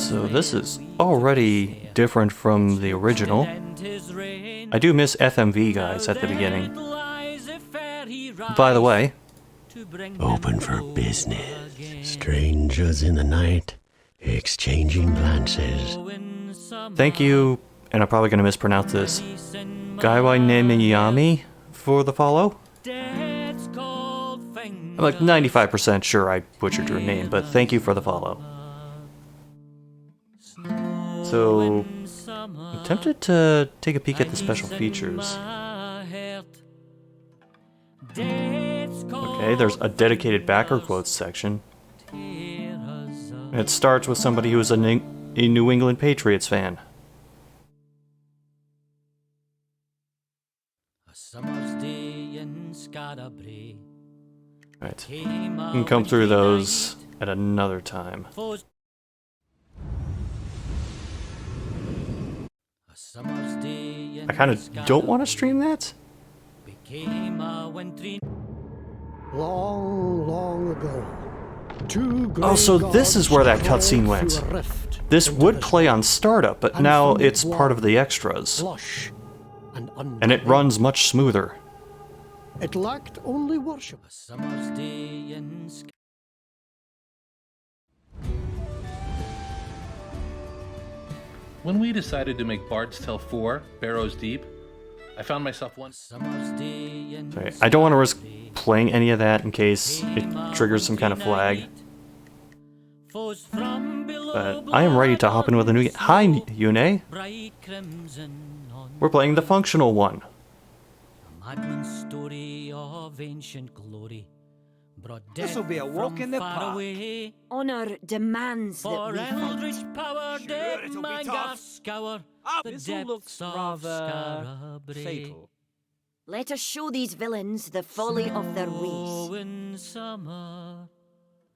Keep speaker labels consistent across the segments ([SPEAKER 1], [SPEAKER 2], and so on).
[SPEAKER 1] So this is already different from the original. I do miss FMV guys at the beginning. By the way,
[SPEAKER 2] Open for business. Strangers in the night, exchanging glances.
[SPEAKER 1] thank you, and I'm probably going to mispronounce this, Gaiwai Nemiyami, for the follow. I'm like 95% sure I butchered your name, but thank you for the follow. So, I'm tempted to take a peek at the special features. Okay, there's a dedicated backer quotes section. It starts with somebody who's a New England Patriots fan. Right. We can come through those at another time. I kind of don't want to stream that.
[SPEAKER 3] Long, long ago, two
[SPEAKER 1] Oh, so
[SPEAKER 3] grey
[SPEAKER 1] this is where that
[SPEAKER 3] gods
[SPEAKER 1] cutscene
[SPEAKER 3] traveled
[SPEAKER 1] went.
[SPEAKER 3] through a rift
[SPEAKER 1] This
[SPEAKER 3] into
[SPEAKER 1] would
[SPEAKER 3] the
[SPEAKER 1] play on
[SPEAKER 3] sky.
[SPEAKER 1] startup, but
[SPEAKER 3] And
[SPEAKER 1] now
[SPEAKER 3] from the
[SPEAKER 1] it's part of the extras.
[SPEAKER 3] Lush and
[SPEAKER 1] And it
[SPEAKER 3] undying.
[SPEAKER 1] runs much smoother.
[SPEAKER 3] It lacked only worship.
[SPEAKER 4] When we decided to make Bard's Tale 4, Barrows Deep, I found myself once.
[SPEAKER 1] Sorry, I don't want to risk playing any of that in case it triggers some kind of flag. But I am ready to hop in with a new game. Hi, Yune. We're playing the functional one.
[SPEAKER 5] This'll be a walk in the park.
[SPEAKER 6] Honor demands that
[SPEAKER 7] For
[SPEAKER 6] we fight.
[SPEAKER 7] eldritch power,
[SPEAKER 5] Sure,
[SPEAKER 7] dead
[SPEAKER 5] it'll be
[SPEAKER 7] man
[SPEAKER 5] tough.
[SPEAKER 7] gas scour the
[SPEAKER 5] This'll
[SPEAKER 7] depths
[SPEAKER 5] looks
[SPEAKER 7] of
[SPEAKER 5] rather
[SPEAKER 7] Scarabray.
[SPEAKER 5] fatal.
[SPEAKER 6] Let us show these villains the folly of their
[SPEAKER 7] Snow
[SPEAKER 6] ways.
[SPEAKER 7] in summer,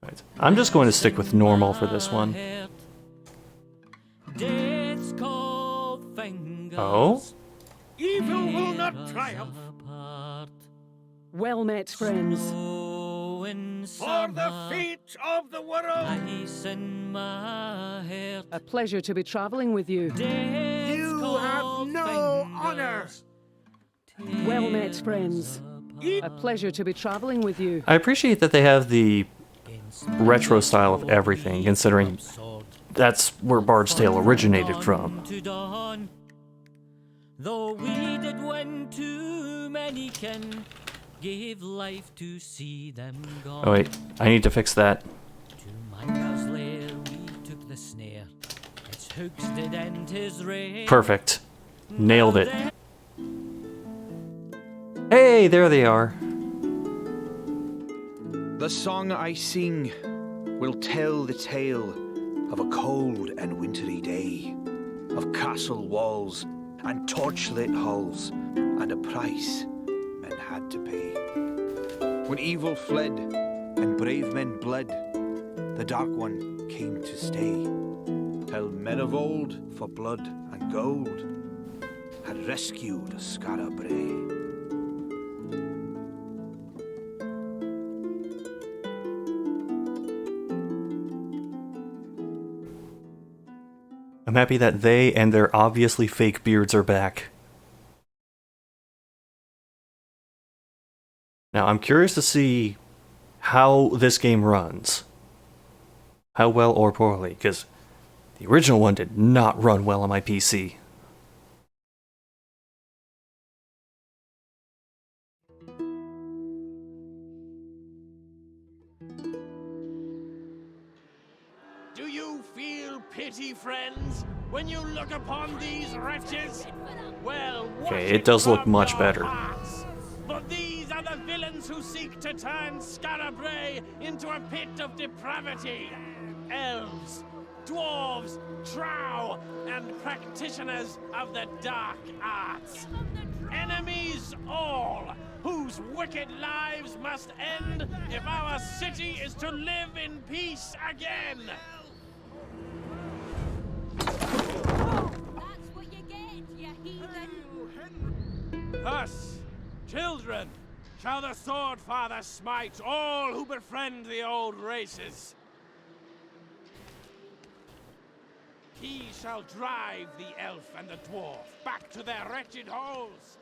[SPEAKER 1] Right. I'm just going to stick with normal for this one.
[SPEAKER 7] Death's cold fingers
[SPEAKER 1] Oh?
[SPEAKER 5] Evil will not triumph.
[SPEAKER 7] apart.
[SPEAKER 8] Well met, friends.
[SPEAKER 7] Snow in
[SPEAKER 5] For
[SPEAKER 7] summer,
[SPEAKER 5] the feet of the world.
[SPEAKER 7] ice in my heart.
[SPEAKER 8] A pleasure to be travelling with you.
[SPEAKER 7] Death's
[SPEAKER 5] You
[SPEAKER 7] cold
[SPEAKER 5] have no honor.
[SPEAKER 7] fingers
[SPEAKER 8] Well met, friends. A pleasure to be travelling with you.
[SPEAKER 1] I appreciate that they have the retro style of everything, considering that's where Bard's Tale originated from.
[SPEAKER 7] To dawn, though we did when too many can give life to see them gone.
[SPEAKER 1] Oh wait, I need to fix that.
[SPEAKER 7] To Manga's lair we took the snare. Its hooks did end his reign.
[SPEAKER 1] Perfect. Nailed it. Hey, there they are.
[SPEAKER 9] The song I sing will tell the tale of a cold and wintry day, of castle walls and torchlit halls, and a price men had to pay. When evil fled and brave men bled, the Dark One came to stay, till men of old, for blood and gold, had rescued Scarabray.
[SPEAKER 1] I'm happy that they and their obviously fake beards are back. Now, I'm curious to see how this game runs. How well or poorly, because the original one did not run well on my PC.
[SPEAKER 5] Do you feel pity, friends, when you look upon these wretches? Well,
[SPEAKER 1] Okay, it does look much better.
[SPEAKER 5] But these are the villains who seek to turn Scarabray into a pit of depravity. Elves, dwarves, drow, and practitioners of the dark arts. Enemies all, whose wicked lives must end if our city is to live in peace again.
[SPEAKER 6] That's what you get, you heathen.
[SPEAKER 5] Thus, children, shall the Sword Father smite all who befriend the old races. He shall drive the elf and the dwarf back to their wretched holes.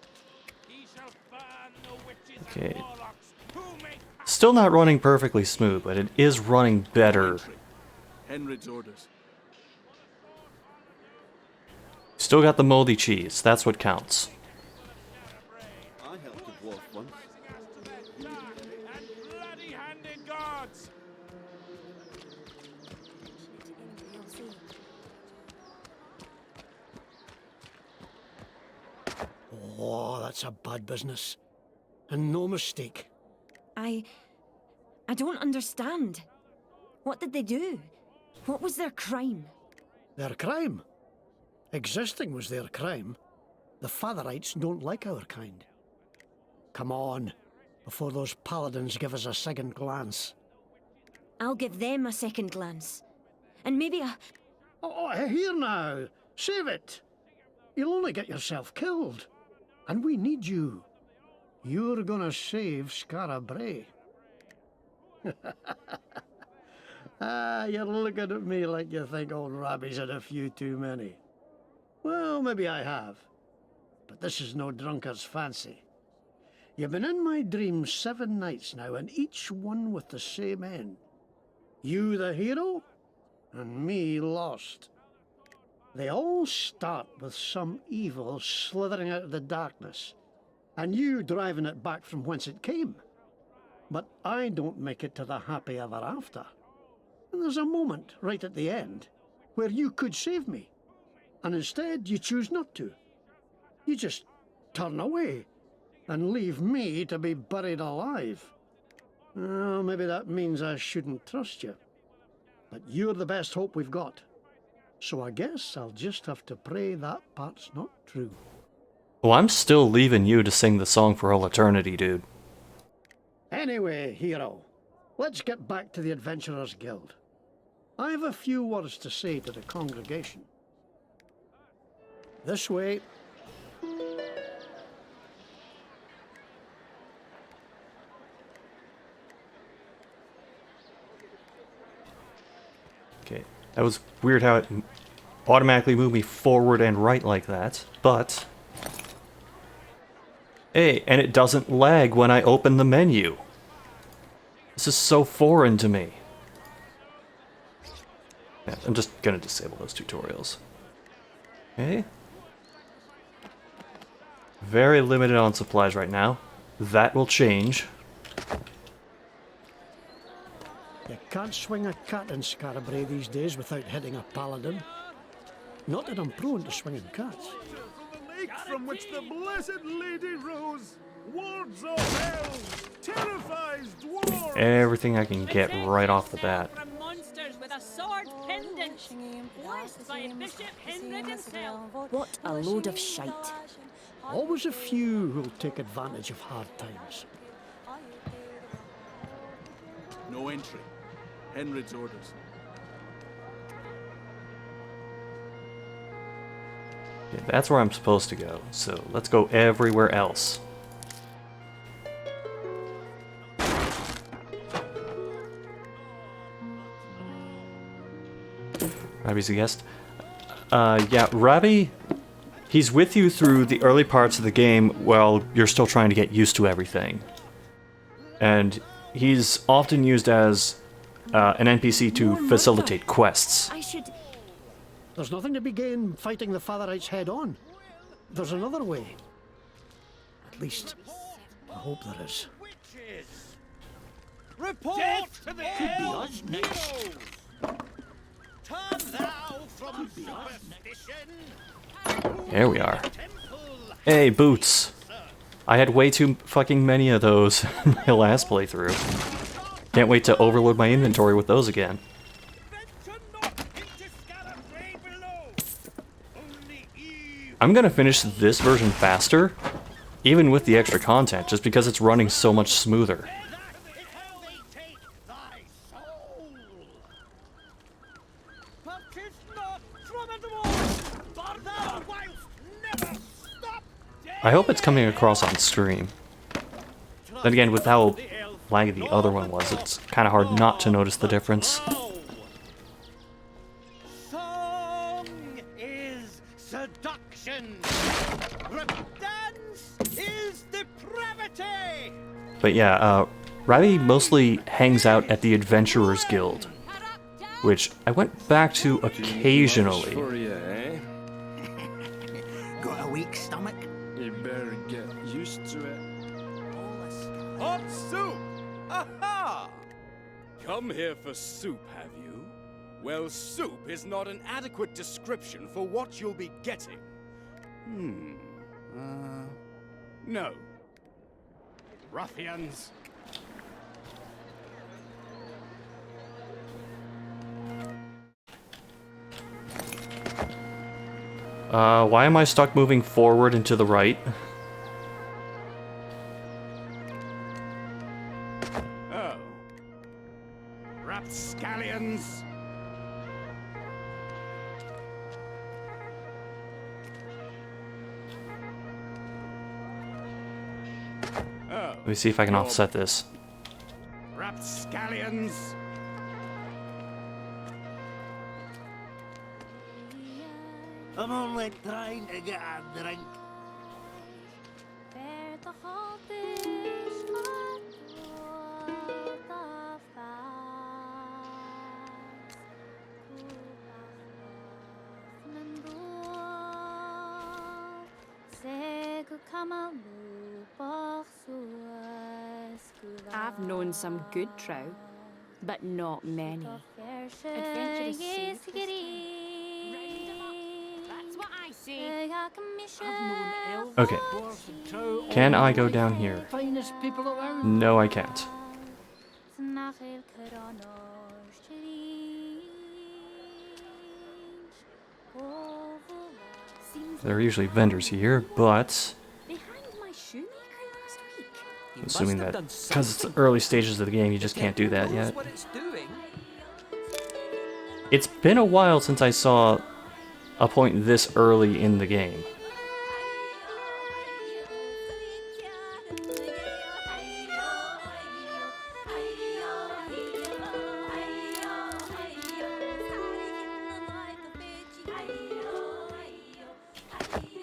[SPEAKER 5] He shall burn the witches
[SPEAKER 1] Okay.
[SPEAKER 5] and warlocks who make
[SPEAKER 1] Still not running perfectly smooth, but it is running better.
[SPEAKER 10] Henrid's orders.
[SPEAKER 1] Still got the moldy cheese. That's what counts.
[SPEAKER 10] I helped a dwarf once.
[SPEAKER 5] and bloody-handed gods.
[SPEAKER 3] Oh, that's a bad business. And no mistake.
[SPEAKER 6] I don't understand. What did they do? What was their crime?
[SPEAKER 3] Their crime? Existing was their crime. The Fatherites don't like our kind. Come on, before those paladins give us a second glance.
[SPEAKER 6] I'll give them a second glance. And maybe a...
[SPEAKER 3] Oh, here now. Save it. You'll only get yourself killed. And we need you. You're gonna save Skara Brae. You're looking at me like you think old Robbie's had a few too many. Well, maybe I have. But this is no drunkard's fancy. You've been in my dreams 7 nights now, and each one with the same end. You the hero, and me lost. They all start with some evil slithering out of the darkness, and you driving it back from whence it came. But I don't make it to the happy ever after. And there's a moment right at the end where you could save me, and instead you choose not to. You just turn away and leave me to be buried alive. Well, maybe that means I shouldn't trust you. But you're the best hope we've got. So I guess I'll just have to pray that part's not true.
[SPEAKER 1] Well, I'm still leaving you to sing the song for all eternity, dude.
[SPEAKER 3] Anyway, hero, let's get back to the Adventurers Guild. I have a few words to say to the congregation. This way.
[SPEAKER 1] Okay, that was weird how it automatically moved me forward and right like that, but... Hey, and it doesn't lag when I open the menu. This is so foreign to me. Yeah, I'm just gonna disable those tutorials. Okay. Very limited on supplies right now. That will change.
[SPEAKER 3] You can't swing a cat in Skara Brae these days without hitting a paladin. Not that I'm prone to swinging cats.
[SPEAKER 10] The lake from which the blessed lady rose, wards off elves, terrifies dwarves.
[SPEAKER 1] Everything I can get right off the bat.
[SPEAKER 7] From monsters with a sword pendant, blessed by Bishop Henry himself.
[SPEAKER 6] What a load of shite.
[SPEAKER 3] Always a few who'll take advantage of hard times.
[SPEAKER 10] No entry. Henrid's orders.
[SPEAKER 1] Okay, that's where I'm supposed to go, so let's go everywhere else. Robbie's a guest. Yeah, Robbie, he's with you through the early parts of the game while you're still trying to get used to everything. And he's often used as an NPC to facilitate quests.
[SPEAKER 6] I should...
[SPEAKER 3] There's nothing to be gained fighting the Fatherites head on. There's another way. At least, I hope there is.
[SPEAKER 5] Witches! Report to the
[SPEAKER 3] Could be
[SPEAKER 5] elves
[SPEAKER 3] us next.
[SPEAKER 5] heroes! Turn thou from superstition.
[SPEAKER 1] There we are. Hey, boots. I had way too fucking many of those in my last playthrough. Can't wait to overload my inventory with those again.
[SPEAKER 5] Venture not into Skara Brae below. Only evil.
[SPEAKER 1] I'm gonna finish this version faster, even with the extra content, just because it's running so much smoother.
[SPEAKER 5] Hell they take thy soul. Purchase not from the wall, for thou wilt never stop.
[SPEAKER 1] I hope it's coming across on stream. Then again, with how laggy the other one was, it's kind of hard not to notice the difference.
[SPEAKER 5] Song seduction. Dance is depravity.
[SPEAKER 1] But yeah, Ravi mostly hangs out at the Adventurers Guild, which I went back to occasionally.
[SPEAKER 5] Got a weak stomach?
[SPEAKER 10] You better get used to it.
[SPEAKER 5] Hot soup! Aha!
[SPEAKER 11] Come here for soup, have you? Well, soup is not an adequate description for what you'll be getting. No.
[SPEAKER 5] Ruffians.
[SPEAKER 1] Why am I stuck moving forward and to the right?
[SPEAKER 5] Oh. Rapscallions. Oh.
[SPEAKER 1] Let me see if I can offset this.
[SPEAKER 5] Rapscallions. I'm only trying to get a drink.
[SPEAKER 12] I've known some good trow, but not many. Adventurous sailors.
[SPEAKER 6] That's what I say.
[SPEAKER 1] Okay. Can I go down here?
[SPEAKER 3] Finest people around.
[SPEAKER 1] No, I can't. There are usually vendors here, but
[SPEAKER 6] They hanged my shoemaker last week.
[SPEAKER 1] I'm assuming that because it's the early stages of the game, you just can't do that yet. It's been a while since I saw a point this early in the game.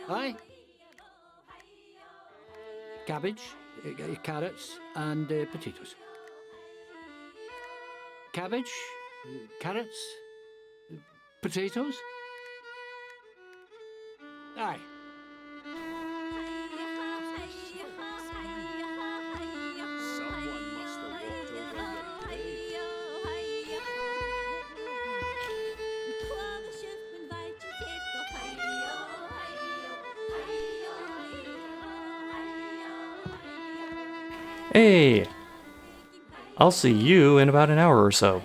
[SPEAKER 3] Aye. Cabbage, carrots, and potatoes. Cabbage, carrots, potatoes. Aye.
[SPEAKER 11] Someone must have walked over your grave.
[SPEAKER 1] Hey! I'll see you in about an hour or so.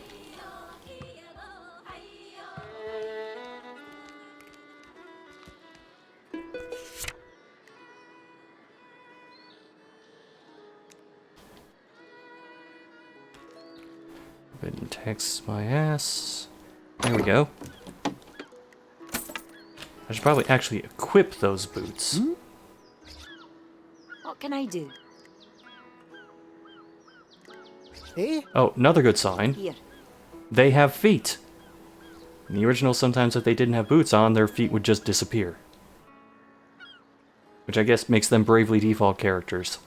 [SPEAKER 1] Been text my ass. There we go. I should probably actually equip those boots.
[SPEAKER 6] What can I do?
[SPEAKER 3] Eh?
[SPEAKER 1] Oh, another good sign.
[SPEAKER 6] Here.
[SPEAKER 1] They have feet. In the original, sometimes if they didn't have boots on, their feet would just disappear. Which I guess makes them Bravely Default characters.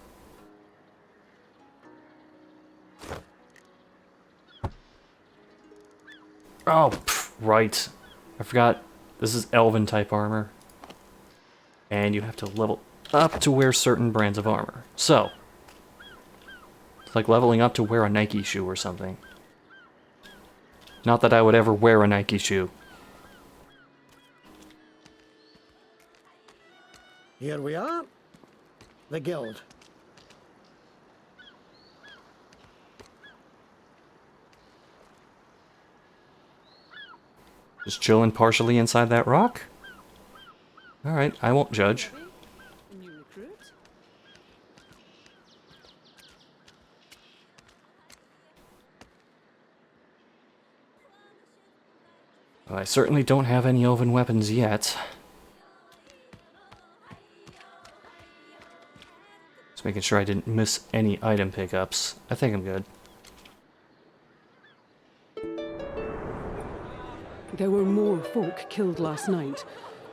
[SPEAKER 1] Oh, right. I forgot. This is Elven type armor. And you have to level up to wear certain brands of armor. So, it's like leveling up to wear a Nike shoe or something. Not that I would ever wear a Nike shoe.
[SPEAKER 3] Here we are. The guild.
[SPEAKER 1] Just chilling partially inside that rock? Alright, I won't judge.
[SPEAKER 8] New recruit?
[SPEAKER 1] Well, I certainly don't have any elven weapons yet. Just making sure I didn't miss any item pickups. I think I'm good.
[SPEAKER 8] There were more folk killed last night.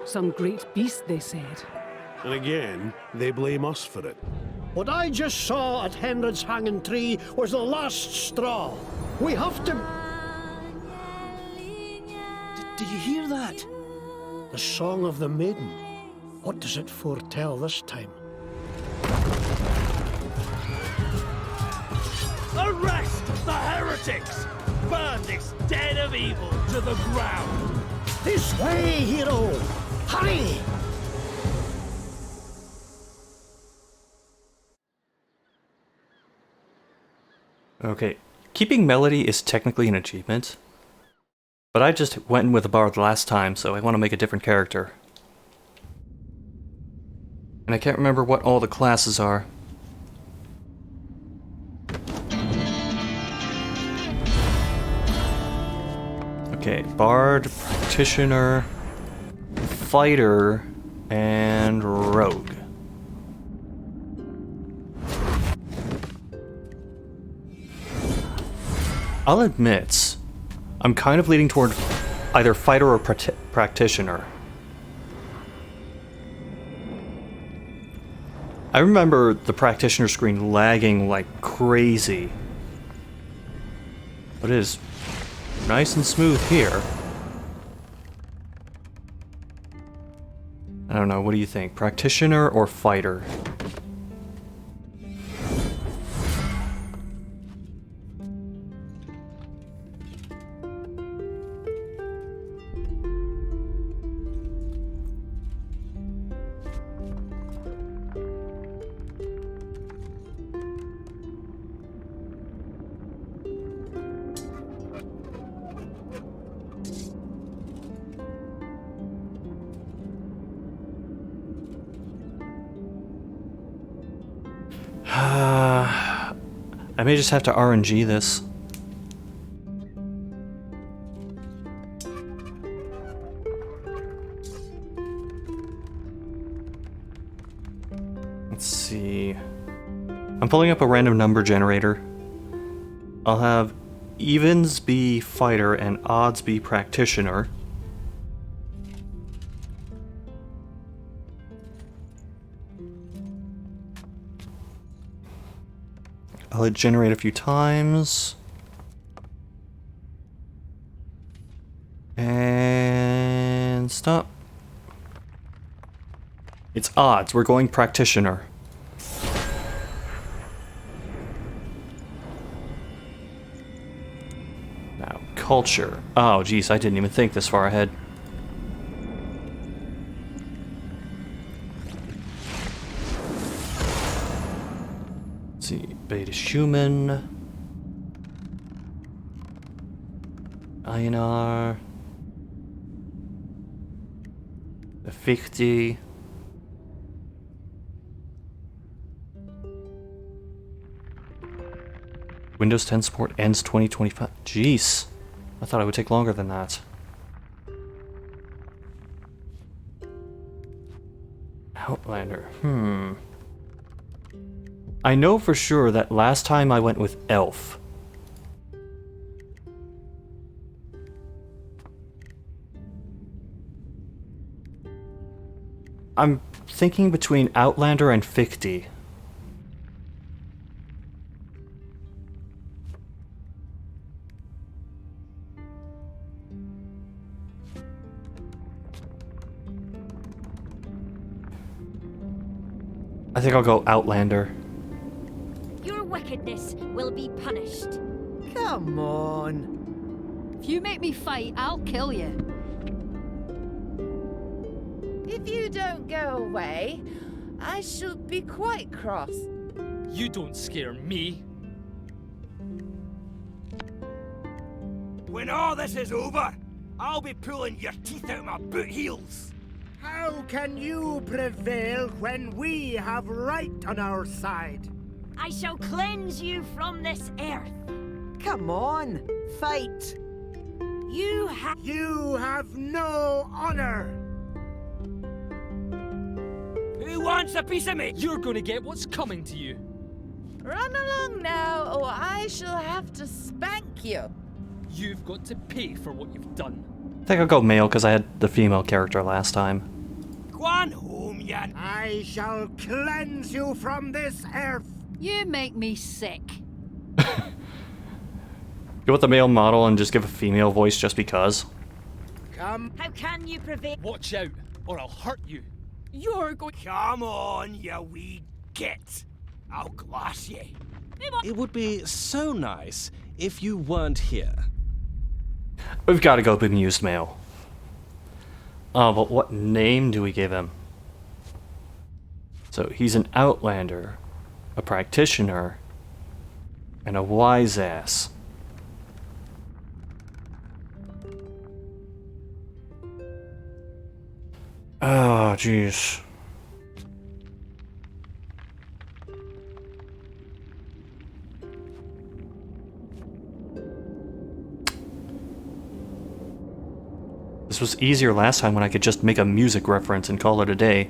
[SPEAKER 8] Some great beast, they said.
[SPEAKER 10] And again, they blame us for it.
[SPEAKER 3] What I just saw at Henrod's hanging tree was the last straw. We have to...
[SPEAKER 13] Did you hear that?
[SPEAKER 3] The song of the maiden. What does it foretell this time?
[SPEAKER 5] Arrest the heretics! Burn this den of evil to the ground!
[SPEAKER 3] This way, hero! Hurry!
[SPEAKER 1] Okay, keeping melody is technically an achievement, but I just went in with a bard last time, so I want to make a different character. And I can't remember what all the classes are. Okay, bard, practitioner, fighter, and rogue. I'll admit, I'm kind of leaning toward either fighter or practitioner. I remember the practitioner screen lagging like crazy, but it is nice and smooth here. I don't know, what do you think? Practitioner or fighter? I may just have to RNG this. Let's see. I'm pulling up a random number generator. I'll have evens be fighter and odds be practitioner. I'll hit generate a few times. And stop. It's odds. We're going practitioner. Now, culture. Oh, geez, I didn't even think this far ahead. Let's see, beta human. Einar. The 50. Windows 10 support ends 2025. Jeez. I thought it would take longer than that. Outlander. I know for sure that last time I went with Elf. I'm thinking between Outlander and Fichte. I think I'll go Outlander.
[SPEAKER 6] Your wickedness will be punished.
[SPEAKER 14] Come on. If you make me fight, I'll kill you.
[SPEAKER 15] If you don't go away, I shall be quite cross.
[SPEAKER 16] You don't scare me.
[SPEAKER 17] When all this is over, I'll be pulling your teeth out my boot heels.
[SPEAKER 10] How can you prevail when we have right on our side?
[SPEAKER 6] I shall cleanse you from this earth.
[SPEAKER 14] Come on, fight.
[SPEAKER 6] You
[SPEAKER 10] have no honor.
[SPEAKER 17] Who wants a piece of me?
[SPEAKER 16] You're gonna get what's coming to you.
[SPEAKER 15] Run along now, or I shall have to spank you.
[SPEAKER 16] You've got to pay for what you've done.
[SPEAKER 1] I think I'll go male because I had the female character last time.
[SPEAKER 17] Gwan home, yan.
[SPEAKER 10] I shall cleanse you from this earth.
[SPEAKER 14] You make me sick.
[SPEAKER 1] Go with the male model and just give a female voice just because.
[SPEAKER 10] Come.
[SPEAKER 6] How can you prevail?
[SPEAKER 16] Watch out, or I'll hurt you.
[SPEAKER 14] You're going.
[SPEAKER 17] Come on, you wee git. I'll glass ye.
[SPEAKER 5] It would be so nice if you weren't here.
[SPEAKER 1] We've got to go bemused male. But what name do we give him? So he's an outlander, a practitioner, and a wise ass. Oh, jeez. This was easier last time when I could just make a music reference and call it a day.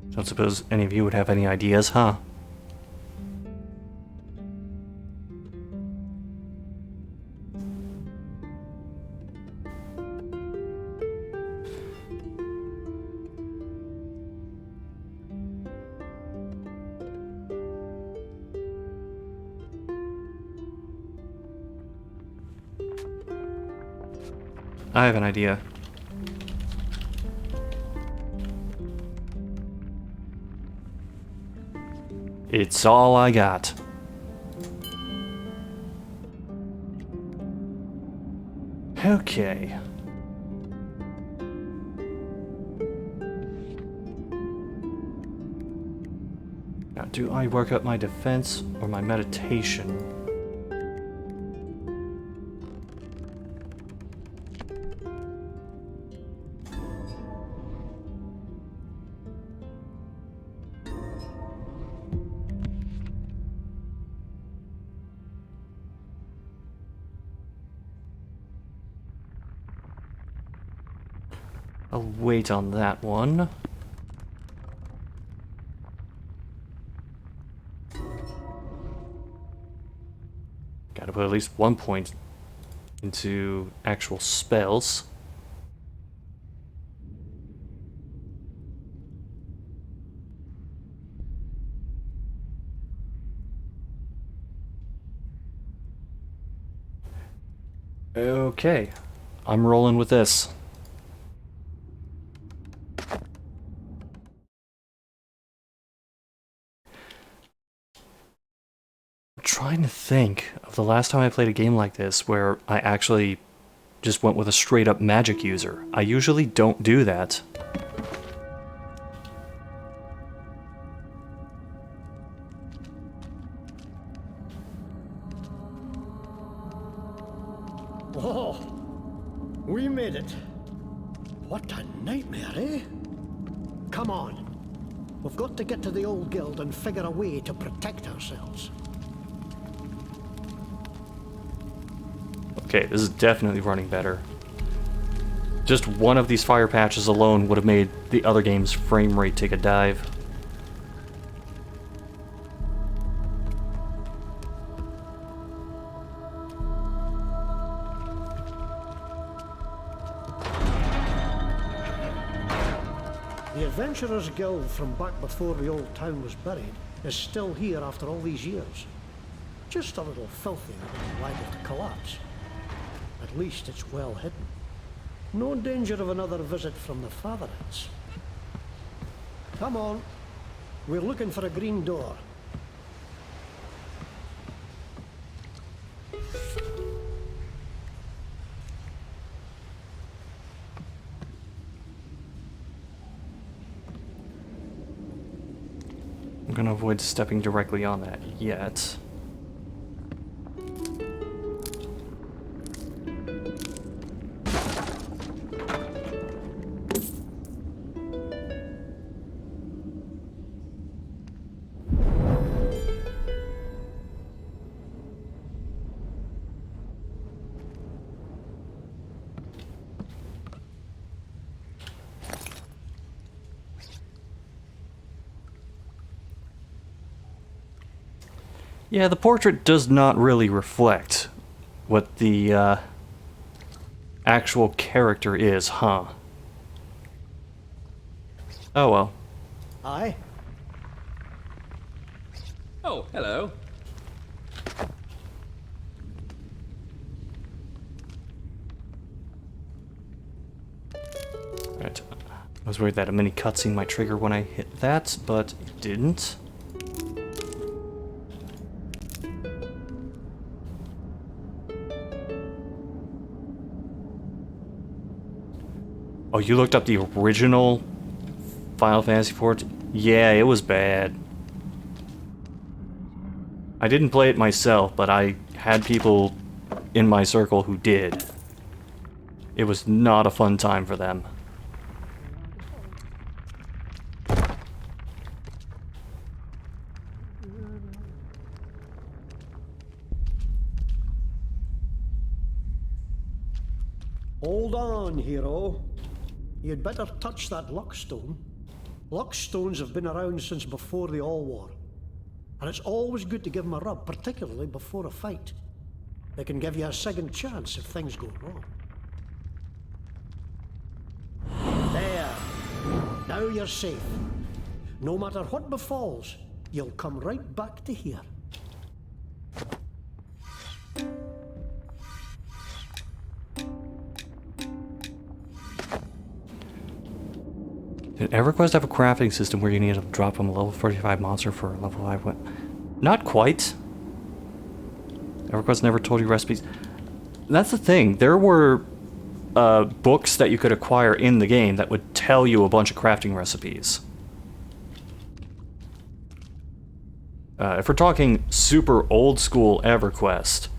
[SPEAKER 1] Don't suppose any of you would have any ideas, huh? I have an idea. It's all I got. Okay. Now, do I work up my defense or my meditation? I'll wait on that one. Gotta put at least 1 point into actual spells. Okay, I'm rolling with this. Trying to think of the last time I played a game like this where I actually just went with a straight up magic user. I usually don't do that.
[SPEAKER 3] Oh, we made it. What a nightmare, eh? Come on. We've got to get to the old guild and figure a way to protect ourselves.
[SPEAKER 1] Okay, this is definitely running better. Just one of these fire patches alone would have made the other game's frame rate take a dive.
[SPEAKER 3] The Adventurers Guild from back before the old town was buried is still here after all these years. Just a little filthy and liable to collapse. At least it's well hidden. No danger of another visit from the Fatherites. Come on. We're looking for a green door.
[SPEAKER 1] I'm gonna avoid stepping directly on that yet. Yeah, the portrait does not really reflect what the actual character is, huh? Oh well.
[SPEAKER 3] Aye.
[SPEAKER 18] Oh, hello.
[SPEAKER 1] Right. I was worried that a mini cutscene might trigger when I hit that, but it didn't. Oh, you looked up the original Final Fantasy port? Yeah, it was bad. I didn't play it myself, but I had people in my circle who did. It was not a fun time for them.
[SPEAKER 3] Hold on, hero. You'd better touch that luckstone. Luckstones have been around since before the All-War. And it's always good to give them a rub, particularly before a fight. They can give you a second chance if things go wrong. There. Now you're safe. No matter what befalls, you'll come right back to here.
[SPEAKER 1] Did EverQuest have a crafting system where you need to drop from a level 45 monster for a level 5 weapon? Not quite. EverQuest never told you recipes. That's the thing. There were books that you could acquire in the game that would tell you a bunch of crafting recipes. If we're talking super old school EverQuest,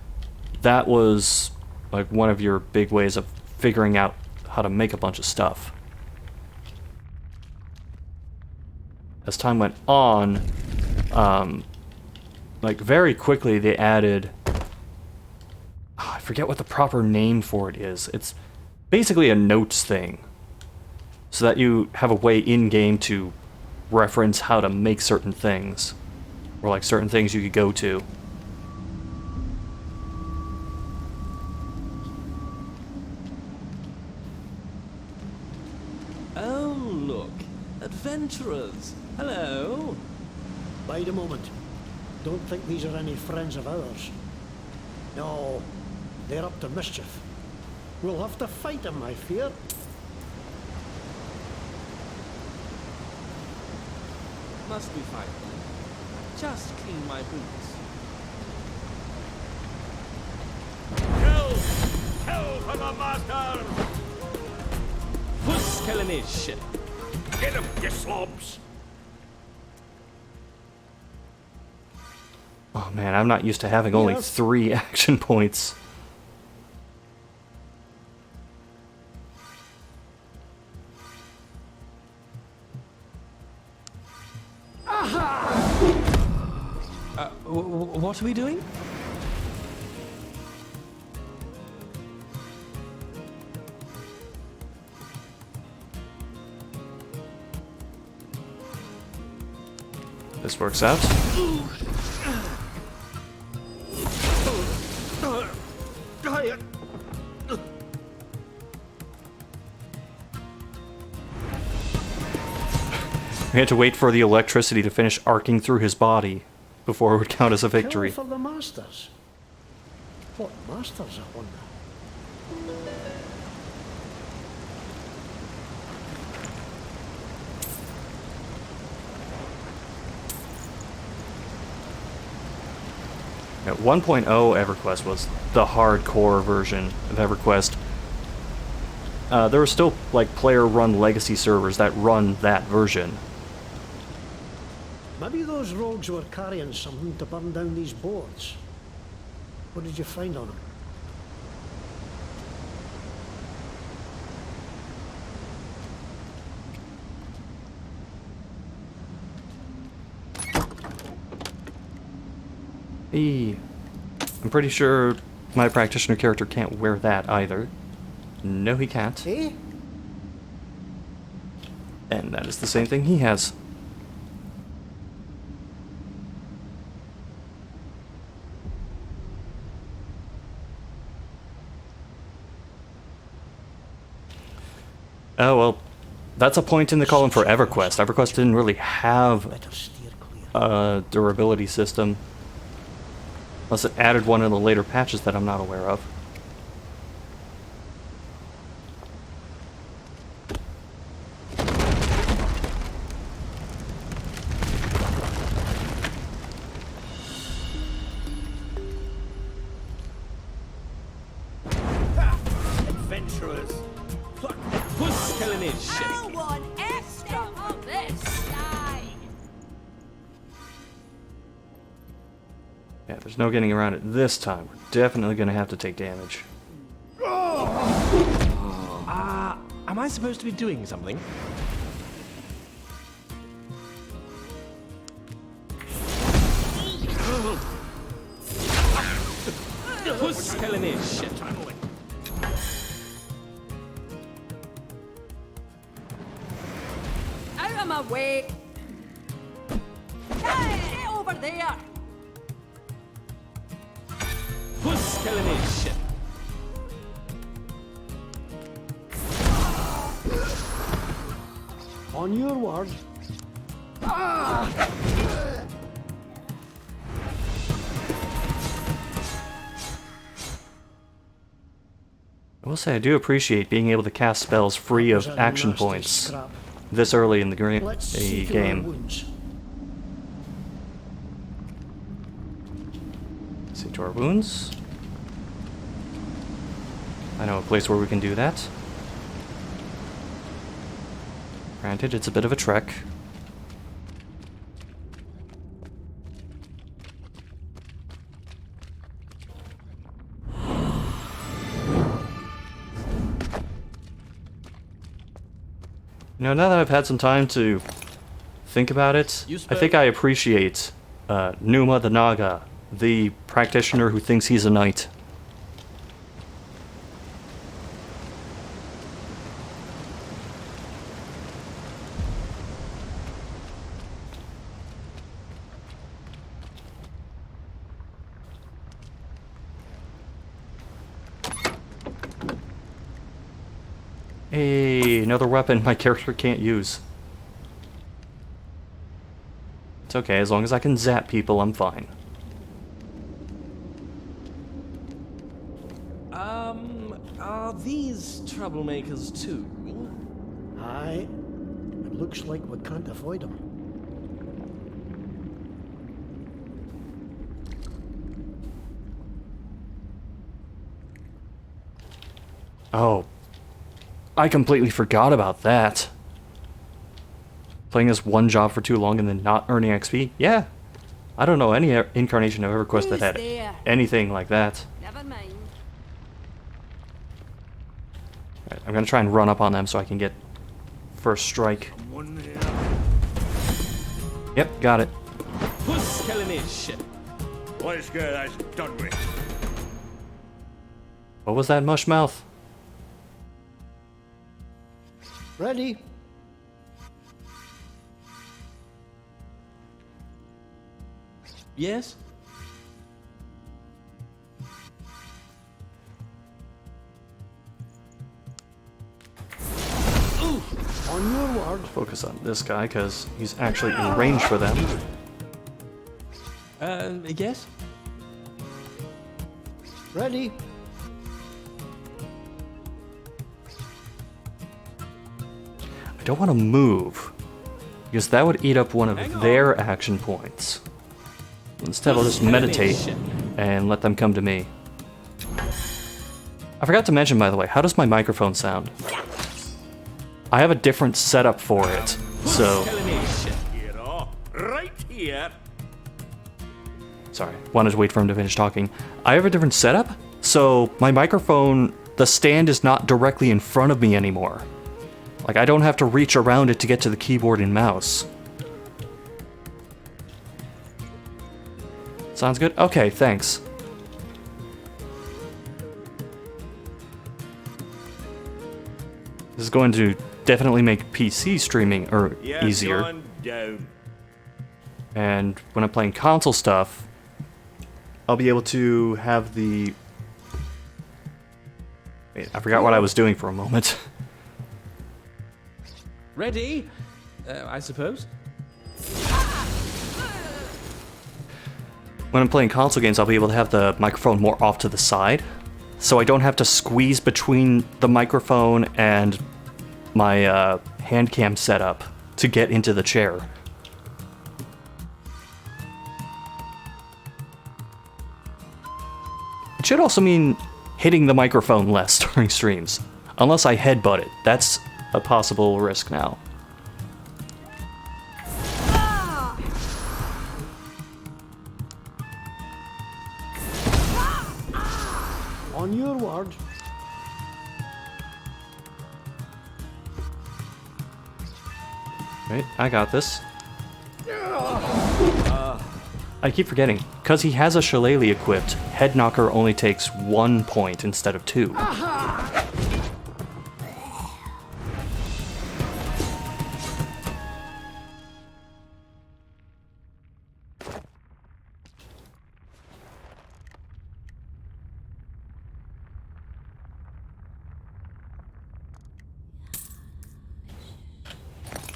[SPEAKER 1] that was like one of your big ways of figuring out how to make a bunch of stuff. As time went on, like very quickly they added, I forget what the proper name for it is. It's basically a notes thing, so that you have a way in-game to reference how to make certain things, or like certain things you could go to.
[SPEAKER 13] Oh, look. Adventurers. Hello.
[SPEAKER 3] Wait a moment. Don't think these are any friends of ours. No, they're up to mischief. We'll have to fight them, I fear.
[SPEAKER 13] Must we fight them? Just clean my boots.
[SPEAKER 10] Kill! Kill for the master!
[SPEAKER 13] Who's killing his shit?
[SPEAKER 10] Get him, you slobs!
[SPEAKER 1] Oh man, I'm not used to having only 3 action points.
[SPEAKER 13] What are we doing?
[SPEAKER 1] This works out. We had to wait for the electricity to finish arcing through his body before it would count as a victory.
[SPEAKER 3] Kill for the masters. What masters, I wonder?
[SPEAKER 1] At 1.0, EverQuest was the hardcore version of EverQuest. There are still like player-run legacy servers that run that version.
[SPEAKER 3] Maybe those rogues were carrying something to burn down these boards. What did you find on them?
[SPEAKER 1] I'm pretty sure my practitioner character can't wear that either. No, he can't.
[SPEAKER 3] Eh?
[SPEAKER 1] And that is the same thing he has. Oh, well, that's a point in the column for EverQuest. EverQuest didn't really have a durability system. Unless it added one in the later patches that I'm not aware of.
[SPEAKER 13] Adventurers! Who's killing his shit?
[SPEAKER 14] I want extra of this guy.
[SPEAKER 1] Yeah, there's no getting around it this time. We're definitely gonna have to take damage.
[SPEAKER 16] Am I supposed to be doing something?
[SPEAKER 13] Who's killing his shit?
[SPEAKER 14] Out of my way. Hey, get over there.
[SPEAKER 13] Who's killing his shit?
[SPEAKER 3] On your word.
[SPEAKER 1] I will say I do appreciate being able to cast spells free of action points this early in the game. See to our wounds. I know a place where we can do that. Granted, it's a bit of a trek. You know, now that I've had some time to think about it, I think I appreciate Numa the Naga, the practitioner who thinks he's a knight. Hey, another weapon my character can't use. It's okay, as long as I can zap people, I'm fine.
[SPEAKER 13] Are these troublemakers too?
[SPEAKER 3] Aye. It looks like we can't avoid them.
[SPEAKER 1] Oh. I completely forgot about that. Playing this one job for too long and then not earning XP? Yeah. I don't know any incarnation of EverQuest that had anything like that.
[SPEAKER 14] Never mind.
[SPEAKER 1] Right, I'm gonna try and run up on them so I can get first strike. Yep, got it.
[SPEAKER 13] Who's killing his shit?
[SPEAKER 17] Let's get that done with.
[SPEAKER 1] What was that, Mushmouth?
[SPEAKER 3] Ready?
[SPEAKER 13] Yes?
[SPEAKER 3] On your word.
[SPEAKER 1] Focus on this guy because he's actually in range for them.
[SPEAKER 13] Yes?
[SPEAKER 3] Ready?
[SPEAKER 1] I don't want to move because that would eat up one of their action points. Instead, I'll just meditate and let them come to me. I forgot to mention, by the way, how does my microphone sound? I have a different setup for it, so...
[SPEAKER 17] Right here.
[SPEAKER 1] Sorry, wanted to wait for him to finish talking. I have a different setup, so my microphone, the stand is not directly in front of me anymore. Like, I don't have to reach around it to get to the keyboard and mouse. Sounds good? Okay, thanks. This is going to definitely make PC streaming easier. And when I'm playing console stuff, I'll be able to have the... Wait, I forgot what I was doing for a moment.
[SPEAKER 13] Ready? I suppose.
[SPEAKER 1] When I'm playing console games, I'll be able to have the microphone more off to the side, so I don't have to squeeze between the microphone and my hand cam setup to get into the chair. It should also mean hitting the microphone less during streams, unless I headbutt it. That's a possible risk now.
[SPEAKER 3] On your word.
[SPEAKER 1] Right, I got this. I keep forgetting. Because he has a shillelagh equipped, Head Knocker only takes 1 point instead of 2.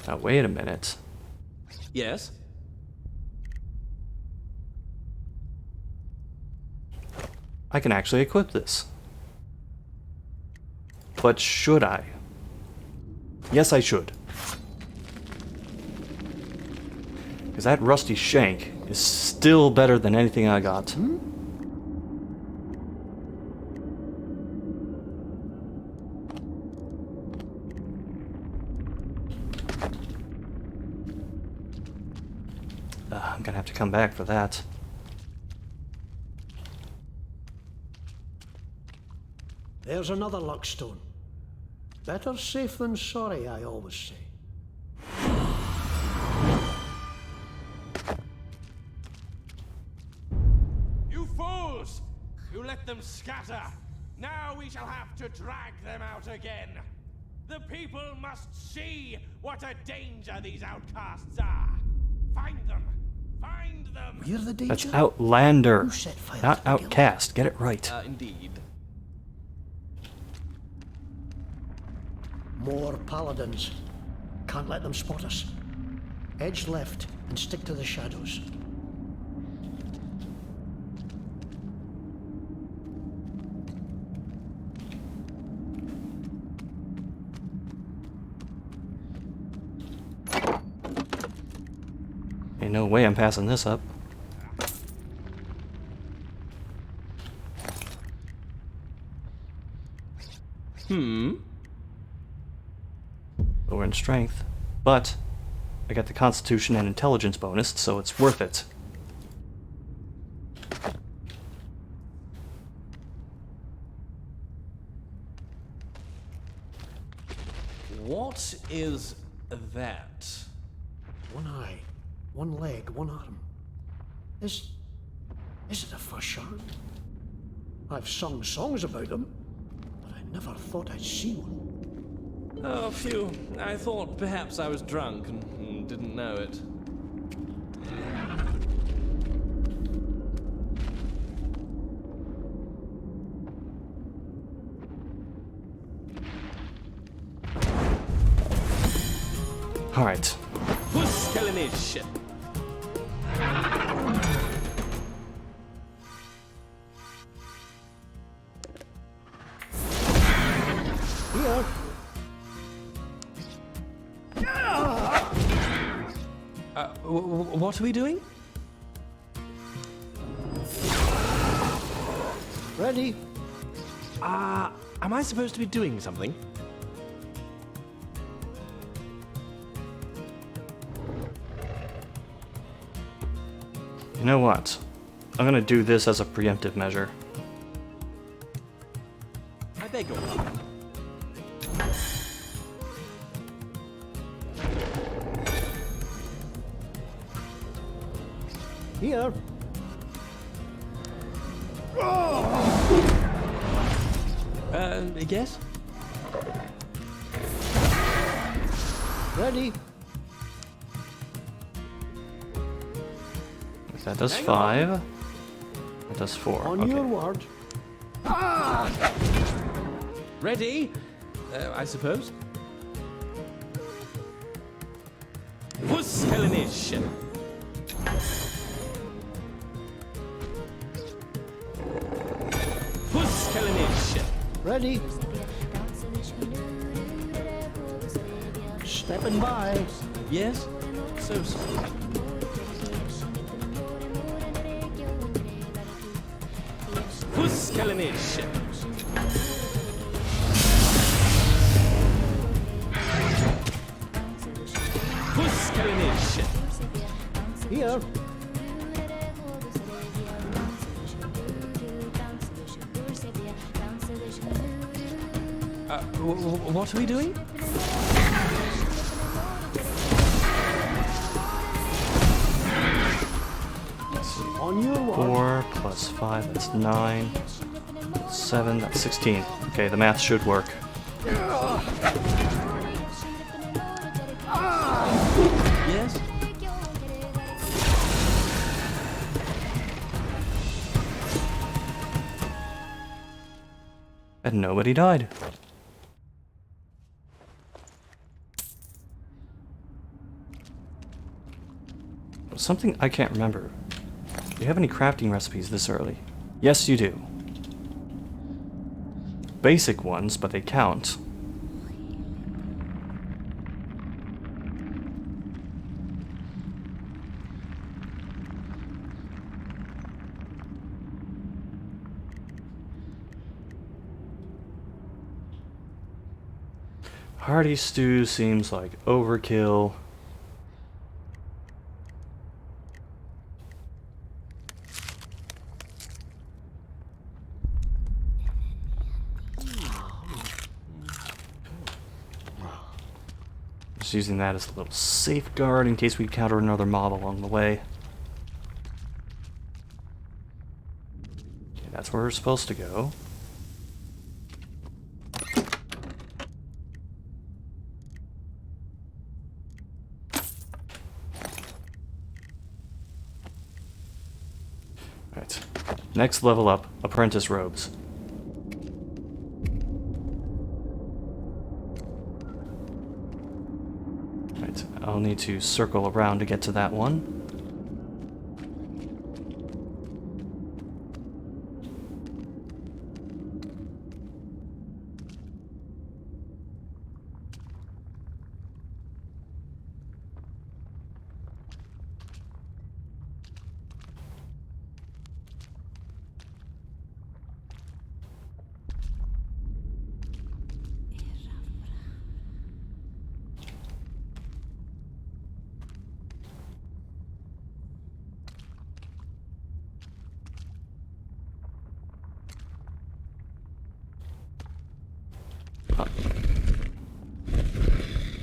[SPEAKER 1] Now wait a minute.
[SPEAKER 13] Yes?
[SPEAKER 1] I can actually equip this. But should I? Yes, I should. Because that rusty shank is still better than anything I got. I'm gonna have to come back for that.
[SPEAKER 3] There's another luckstone. Better safe than sorry, I always say.
[SPEAKER 5] You fools! You let them scatter! Now we shall have to drag them out again! The people must see what a danger these outcasts are! Find them! Find them!
[SPEAKER 3] We're the danger?
[SPEAKER 1] That's Outlander,
[SPEAKER 3] Who set fire
[SPEAKER 1] not
[SPEAKER 3] to the
[SPEAKER 1] Outcast. Get it right.
[SPEAKER 13] Indeed.
[SPEAKER 3] More paladins. Can't let them spot us. Edge left and stick to the shadows.
[SPEAKER 1] Ain't no way I'm passing this up. Lower in strength, but I got the Constitution and Intelligence bonus, so it's worth it.
[SPEAKER 13] What is that?
[SPEAKER 3] One eye, one leg, one arm. Is it a fish shark? I've sung songs about them, but I never thought I'd see one.
[SPEAKER 13] Oh, phew. I thought perhaps I was drunk and didn't know it.
[SPEAKER 1] Alright.
[SPEAKER 13] Who's telling this shit?
[SPEAKER 3] Here.
[SPEAKER 13] What are we doing?
[SPEAKER 3] Ready?
[SPEAKER 16] Am I supposed to be doing something?
[SPEAKER 1] You know what? I'm gonna do this as a preemptive measure.
[SPEAKER 13] I beg your pardon.
[SPEAKER 3] Here.
[SPEAKER 13] Yes?
[SPEAKER 3] Ready?
[SPEAKER 1] That does 5. That does 4.
[SPEAKER 3] On
[SPEAKER 1] Okay.
[SPEAKER 3] your word.
[SPEAKER 13] Ready? I suppose. Huskelination. Huskelination.
[SPEAKER 3] Ready. Stepping by.
[SPEAKER 13] Yes? So sorry. Huskelination. Huskelination.
[SPEAKER 3] Here.
[SPEAKER 13] What are we doing?
[SPEAKER 3] On your one.
[SPEAKER 1] 4 plus 5, that's 9. 7, that's 16. Okay, the math should work.
[SPEAKER 13] Yes?
[SPEAKER 1] And nobody died. Something I can't remember. Do you have any crafting recipes this early? Yes, you do. Basic ones, but they count. Hearty stew seems like overkill. Just using that as a little safeguard in case we encounter another mob along the way. Okay, that's where we're supposed to go. Right. Next level up, apprentice robes. Right, I'll need to circle around to get to that one.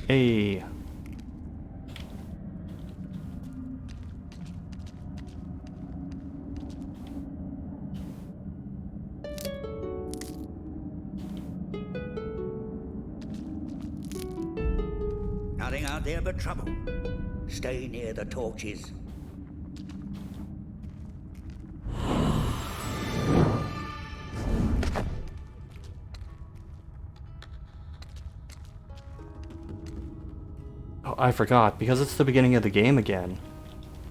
[SPEAKER 1] Hey.
[SPEAKER 17] Nothing out there but trouble. Stay near the torches.
[SPEAKER 1] Oh, I forgot, because it's the beginning of the game again.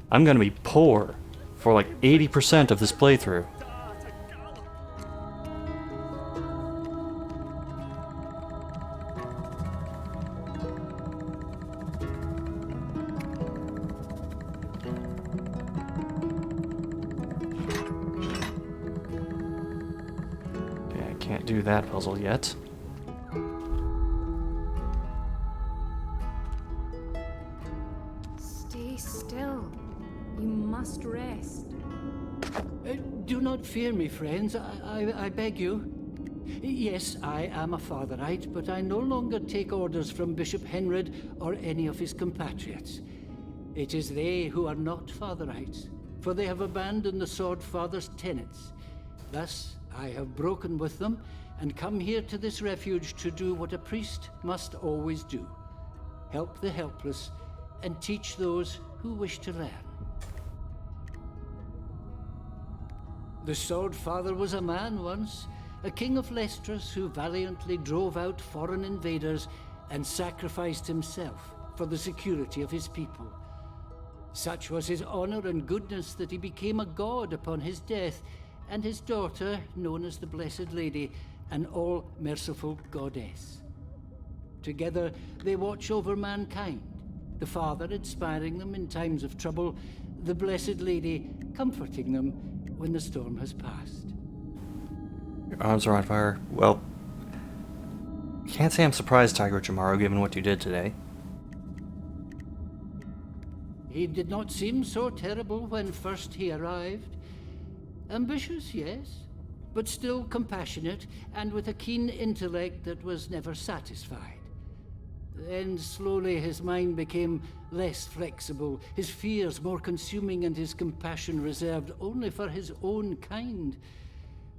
[SPEAKER 1] I'm gonna be poor for like 80% of this playthrough. Okay, I can't do that puzzle yet.
[SPEAKER 12] Stay still. You must rest.
[SPEAKER 18] Do not fear me, friends. I beg you. Yes, I am a Fatherite, but I no longer take orders from Bishop Henred or any of his compatriots. It is they who are not Fatherites, for they have abandoned the Sword Father's tenets. Thus, I have broken with them and come here to this refuge to do what a priest must always do. Help the helpless and teach those who wish to learn. The Sword Father was a man once, a king of Lestras who valiantly drove out foreign invaders and sacrificed himself for the security of his people. Such was his honour and goodness that he became a god upon his death, and his daughter, known as the Blessed Lady, an all-merciful goddess. Together they watch over mankind, the Father inspiring them in times of trouble, the Blessed Lady comforting them when the storm has passed.
[SPEAKER 1] Your arms are on fire. Well, can't say I'm surprised, Tiger Jamaro, given what you did today.
[SPEAKER 18] He did not seem so terrible when first he arrived. Ambitious, yes, but still compassionate and with a keen intellect that was never satisfied. Then slowly his mind became less flexible, his fears more consuming and his compassion reserved only for his own kind.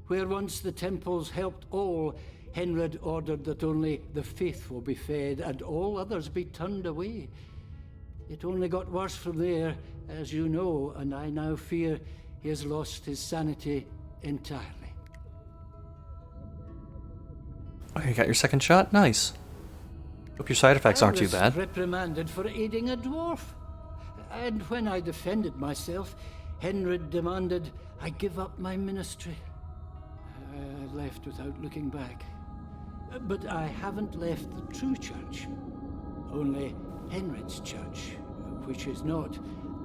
[SPEAKER 18] Where once the temples helped all, Henred ordered that only the faithful be fed and all others be turned away. It only got worse from there, as you know, and I now fear he has lost his sanity entirely.
[SPEAKER 1] Oh, you got your second shot? Nice. Hope your side effects aren't too bad.
[SPEAKER 18] I was reprimanded for aiding a dwarf. And when I defended myself, Henred demanded I give up my ministry. I left without looking back. But I haven't left the true church. Only Henred's church, which is not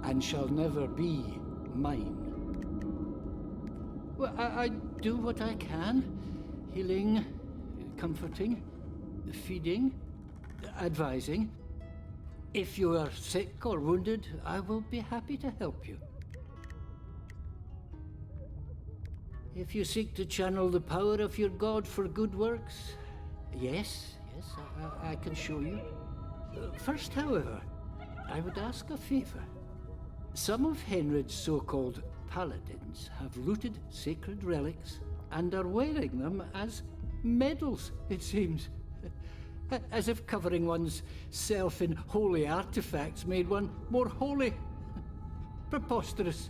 [SPEAKER 18] and shall never be mine. Well, I do what I can. Healing, comforting, feeding, advising. If you are sick or wounded, I will be happy to help you. If you seek to channel the power of your god for good works, yes, I can show you. First, however, I would ask a favor. Some of Henred's so-called paladins have looted sacred relics and are wearing them as medals, it seems. As if covering one's self in holy artifacts made one more holy. Preposterous.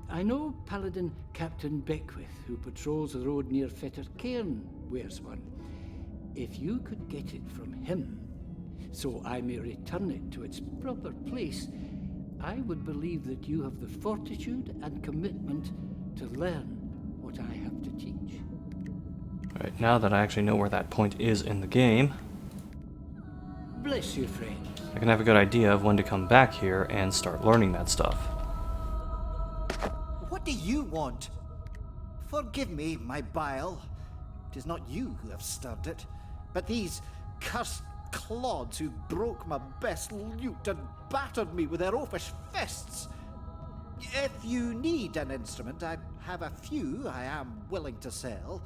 [SPEAKER 18] I know Paladin Captain Beckwith, who patrols the road near Fetter Cairn, wears one. If you could get it from him, so I may return it to its proper place, I would believe that you have the fortitude and commitment to learn what I have to teach.
[SPEAKER 1] Alright, now that I actually know where that point is in the game,
[SPEAKER 18] bless you, friend.
[SPEAKER 1] I can have a good idea of when to come back here and start learning that stuff.
[SPEAKER 19] What do you want? Forgive me, my bile. It is not you who have stirred it, but these cursed clods who broke my best lute and battered me with their oafish fists. If you need an instrument, I have a few I am willing to sell.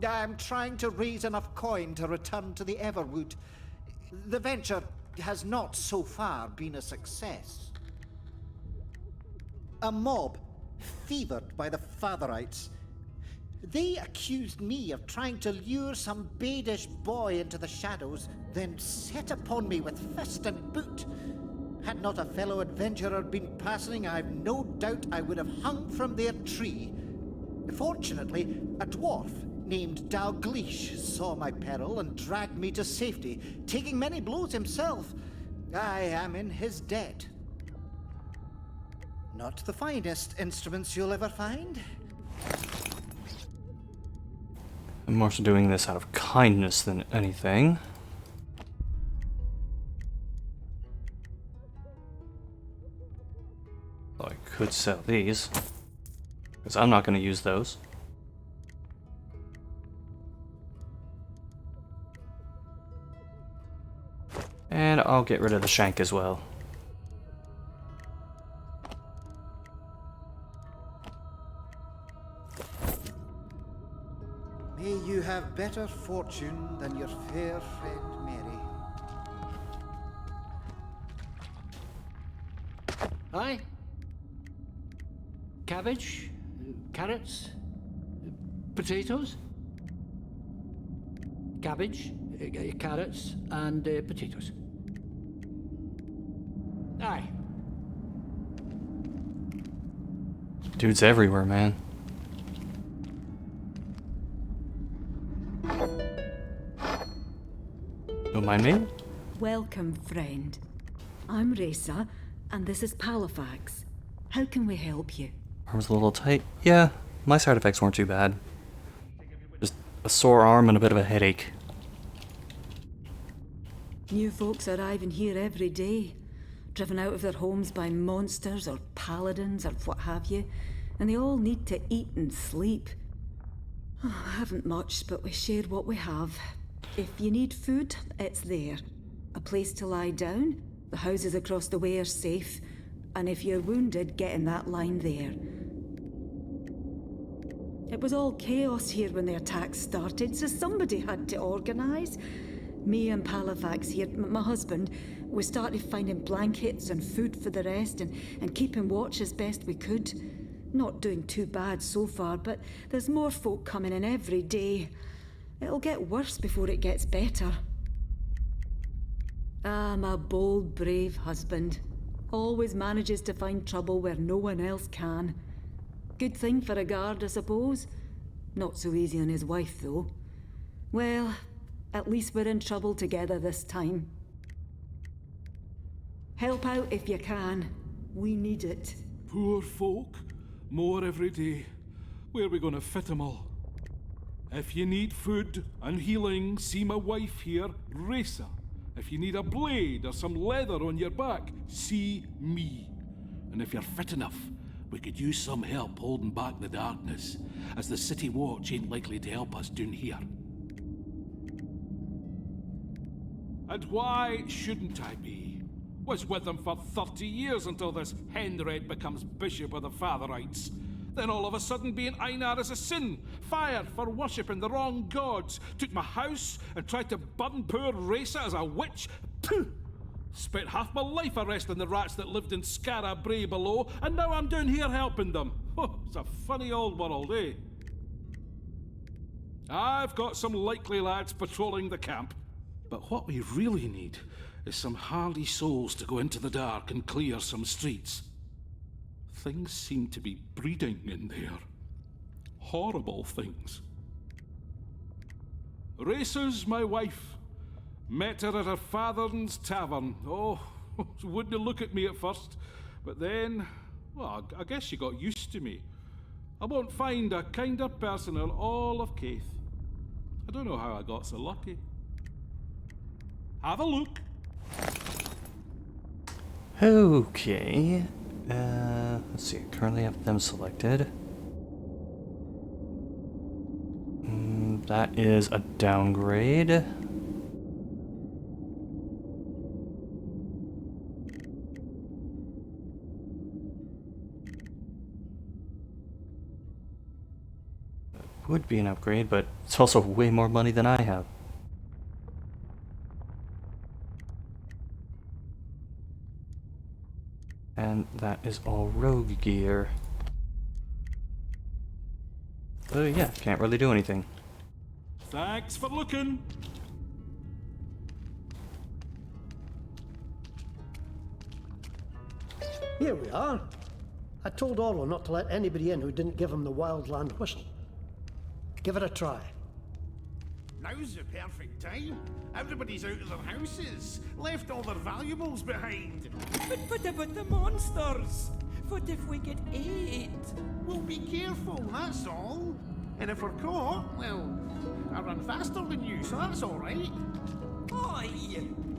[SPEAKER 19] I am trying to raise enough coin to return to the Everwood. The venture has not so far been a success. A mob, fevered by the Fatherites, they accused me of trying to lure some badish boy into the shadows, then set upon me with fist and boot. Had not a fellow adventurer been passing, I've no doubt I would have hung from their tree. Fortunately, a dwarf named Dalgleish saw my peril and dragged me to safety, taking many blows himself. I am in his debt. Not the finest instruments you'll ever find.
[SPEAKER 1] I'm more so doing this out of kindness than anything. Well, I could sell these, because I'm not going to use those. And I'll get rid of the shank as well.
[SPEAKER 19] May you have better fortune than your fair friend Mary.
[SPEAKER 18] Aye. Cabbage, carrots, potatoes. Cabbage, carrots, and potatoes. Aye.
[SPEAKER 1] Dude's everywhere, man. Don't mind me.
[SPEAKER 20] Welcome, friend. I'm Resa, and this is Palafax. How can we help you?
[SPEAKER 1] Arm's a little tight. Yeah, my side effects weren't too bad. Just a sore arm and a bit of a headache.
[SPEAKER 20] New folks arriving here every day, driven out of their homes by monsters or paladins or what have you, and they all need to eat and sleep. Oh, I haven't much, but we share what we have. If you need food, it's there. A place to lie down, the houses across the way are safe, and if you're wounded, get in that line there. It was all chaos here when the attack started, so somebody had to organise. Me and Palafax here, my husband, we started finding blankets and food for the rest and keeping watch as best we could. Not doing too bad so far, but there's more folk coming in every day. It'll get worse before it gets better. Ah, my bold, brave husband. Always manages to find trouble where no one else can. Good thing for a guard, I suppose. Not so easy on his wife, though. Well, at least we're in trouble together this time. Help out if you can. We need it.
[SPEAKER 10] Poor folk. More every day. Where are we gonna fit them all? If you need food and healing, see my wife here, Resa. If you need a blade or some leather on your back, see me. And if you're fit enough, we could use some help holding back the darkness, as the city watch ain't likely to help us down here. And why shouldn't I be? Was with them for 30 years until this Henred becomes Bishop of the Fatherites. Then all of a sudden being Einar is a sin, fired for worshipping the wrong gods, took my house and tried to burn poor Resa as a witch. Pooh! Spent half my life arresting the rats that lived in Skara Brae below, and now I'm down here helping them. Oh, it's a funny old world, eh? I've got some likely lads patrolling the camp, but what we really need is some hardy souls to go into the dark and clear some streets. Things seem to be breeding in there. Horrible things. Resa's my wife. Met her at her father's tavern. Oh, she wouldn't look at me at first, but then, well, I guess she got used to me. I won't find a kinder person in all of Caith. I don't know how I got so lucky. Have a look.
[SPEAKER 1] Okay. Let's see. Currently have them selected. That is a downgrade. Would be an upgrade, but it's also way more money than I have. And that is all rogue gear. Yeah, can't really do anything.
[SPEAKER 10] Thanks for looking.
[SPEAKER 3] Here we are. I told Orlo not to let anybody in who didn't give him the Wildland whistle. Give it a try.
[SPEAKER 10] Now's the perfect time. Everybody's out of their houses, left all their valuables behind.
[SPEAKER 17] But what about the monsters? What if we get ate?
[SPEAKER 10] We'll be careful, that's all. And if we're caught, well, I run faster than you, so that's all right.
[SPEAKER 17] Oi,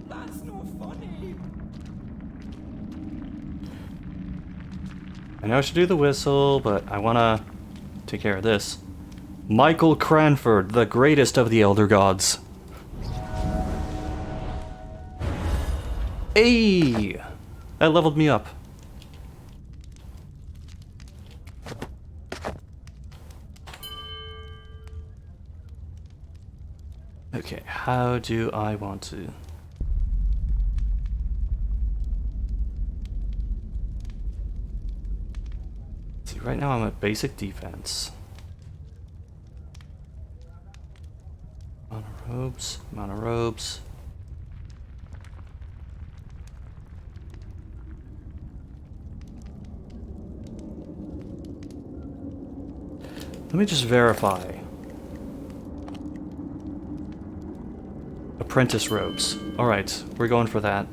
[SPEAKER 17] that's no funny.
[SPEAKER 1] I know I should do the whistle, but I wanna take care of this. Michael Cranford, the greatest of the Elder Gods. Hey! That leveled me up. Okay, how do I want to... See, right now I'm at basic defense. Mono robes. Let me just verify. apprentice robes. Alright, we're going for that.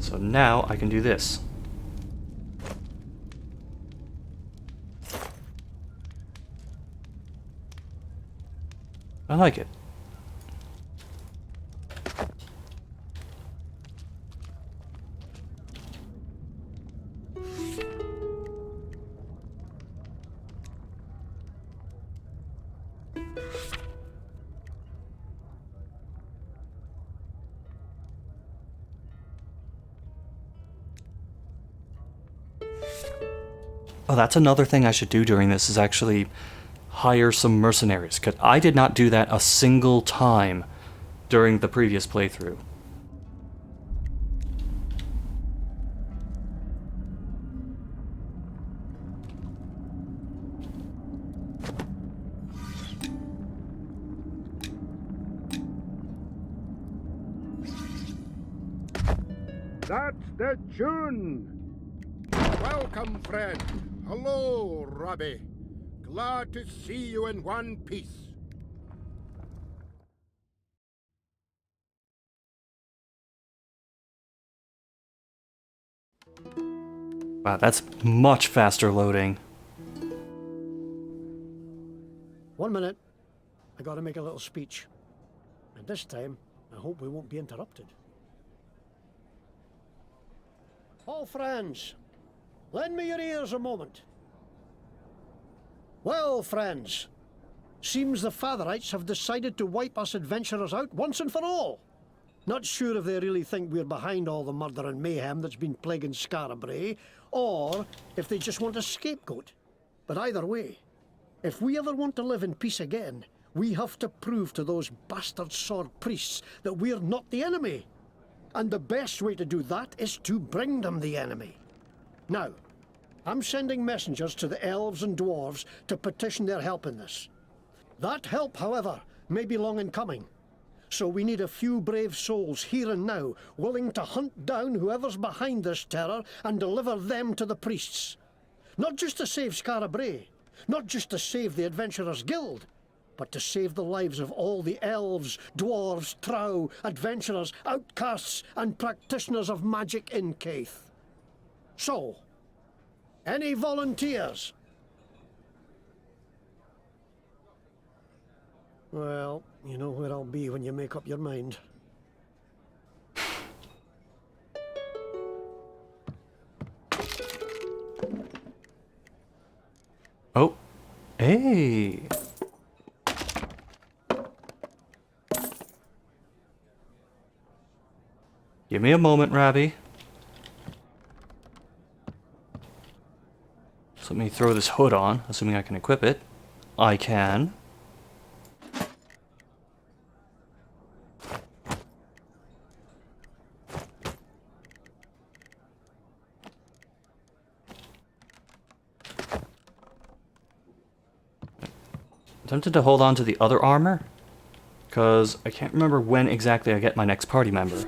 [SPEAKER 1] So now I can do this. I like it. Oh, that's another thing I should do during this, is actually hire some mercenaries, because I did not do that a single time during the previous playthrough.
[SPEAKER 21] That's the tune! Welcome, friend. Hello, Robbie. Glad to see you in one piece.
[SPEAKER 1] Wow, that's much faster loading.
[SPEAKER 3] 1 minute. I gotta make a little speech. And this time, I hope we won't be interrupted. All friends, lend me your ears a moment. Well, friends, seems the Fatherites have decided to wipe us adventurers out once and for all. Not sure if they really think we're behind all the murder and mayhem that's been plaguing Skara Brae, or if they just want a scapegoat. But either way, if we ever want to live in peace again, we have to prove to those bastard sword priests that we're not the enemy. And the best way to do that is to bring them the enemy. Now, I'm sending messengers to the elves and dwarves to petition their help in this. That help, however, may be long in coming. So we need a few brave souls here and now, willing to hunt down whoever's behind this terror and deliver them to the priests. Not just to save Skara Brae, not just to save the Adventurers Guild, but to save the lives of all the elves, dwarves, trow, adventurers, outcasts, and practitioners of magic in Caith. So, any volunteers? Well, you know where I'll be when you make up your mind.
[SPEAKER 1] Oh, hey. Give me a moment, Rabbi. So let me throw this hood on, assuming I can equip it. I can. Tempted to hold on to the other armor, because I can't remember when exactly I get my next party member.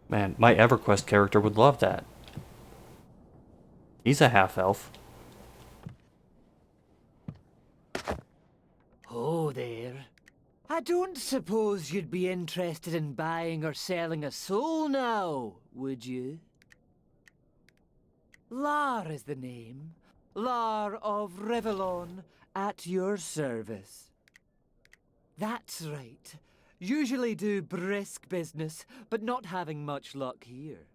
[SPEAKER 1] Man, my EverQuest character would love that. He's a half-elf.
[SPEAKER 22] Oh there. I don't suppose you'd be interested in buying or selling a soul now, would you? Lar is the name. Lar of Revellon, at your service. That's right. Usually do brisk business, but not having much luck here.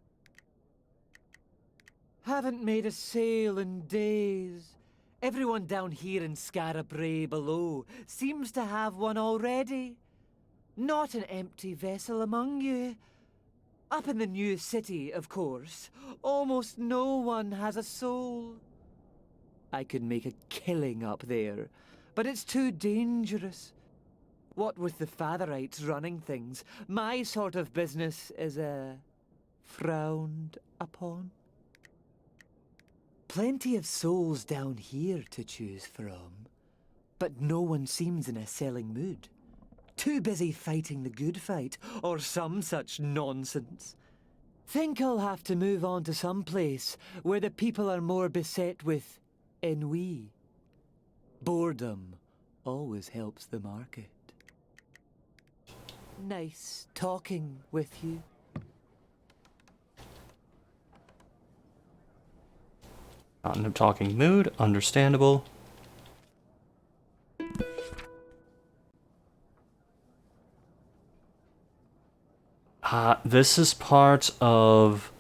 [SPEAKER 22] Haven't made a sale in days. Everyone down here in Skara Brae below seems to have one already. Not an empty vessel among you. Up in the new city, of course, almost no one has a soul. I could make a killing up there, but it's too dangerous. What with the Fatherites running things, my sort of business is, frowned upon. Plenty of souls down here to choose from, but no one seems in a selling mood. Too busy fighting the good fight, or some such nonsense. Think I'll have to move on to some place where the people are more beset with ennui. Boredom always helps the market. Nice talking with you.
[SPEAKER 1] Not in a talking mood, understandable. This is part of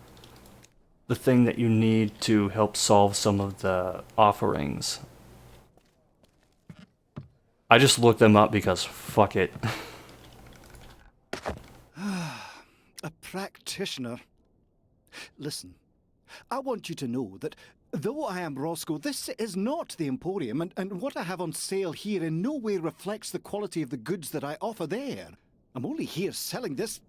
[SPEAKER 1] the thing that you need to help solve some of the offerings. I just looked them up because fuck it.
[SPEAKER 2] A practitioner. Listen, I want you to know that though I am Roscoe, this is not the Emporium, and what I have on sale here in no way reflects the quality of the goods that I offer there. I'm only here selling this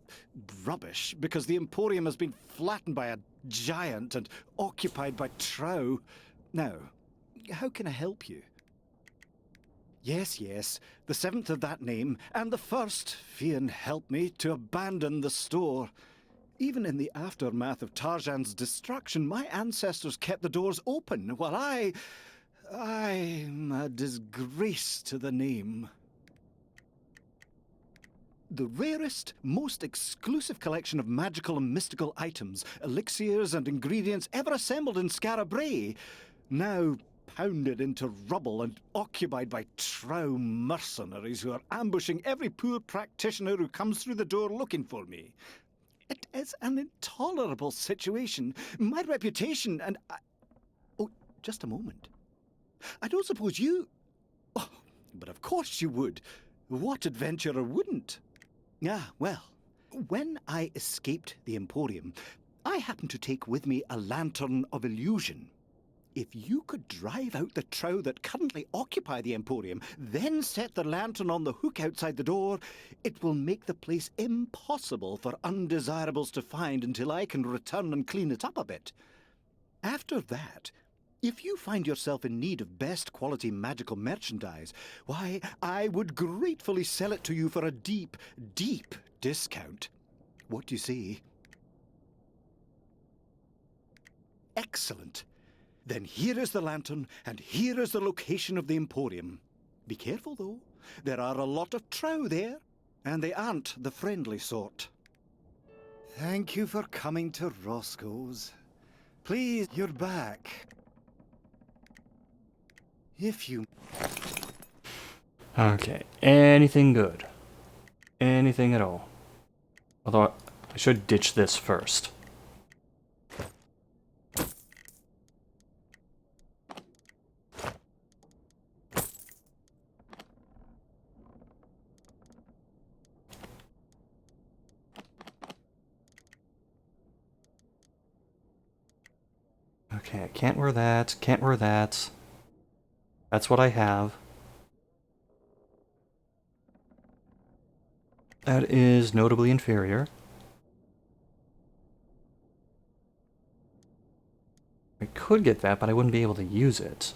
[SPEAKER 2] rubbish because the Emporium has been flattened by a giant and occupied by Trow. Now, how can I help you? Yes, the 7th of that name, and the first, Fian helped me, to abandon the store. Even in the aftermath of Tarjan's destruction, my ancestors kept the doors open, while I'm a disgrace to the name. The rarest, most exclusive collection of magical and mystical items, elixirs and ingredients ever assembled in Skara Brae, now pounded into rubble and occupied by Trow mercenaries who are ambushing every poor practitioner who comes through the door looking for me. It is an intolerable situation. My reputation and Oh, just a moment. I don't suppose you... Oh, but of course you would. What adventurer wouldn't? Ah, well, when I escaped the Emporium, I happened to take with me a lantern of illusion. If you could drive out the Trow that currently occupy the Emporium, then set the lantern on the hook outside the door, it will make the place impossible for undesirables to find until I can return and clean it up a bit. After that, if you find yourself in need of best quality magical merchandise, why, I would gratefully sell it to you for a deep, deep discount. What do you say? Excellent. Then here is the lantern, and here is the location of the Emporium. Be careful, though. There are a lot of Trow there, and they aren't the friendly sort. Thank you for coming to Roscoe's. Please, you're back. If you...
[SPEAKER 1] Okay, anything good? Anything at all? Although, I should ditch this first. Okay, I can't wear that, can't wear that. That's what I have. That is notably inferior. I could get that, but I wouldn't be able to use it.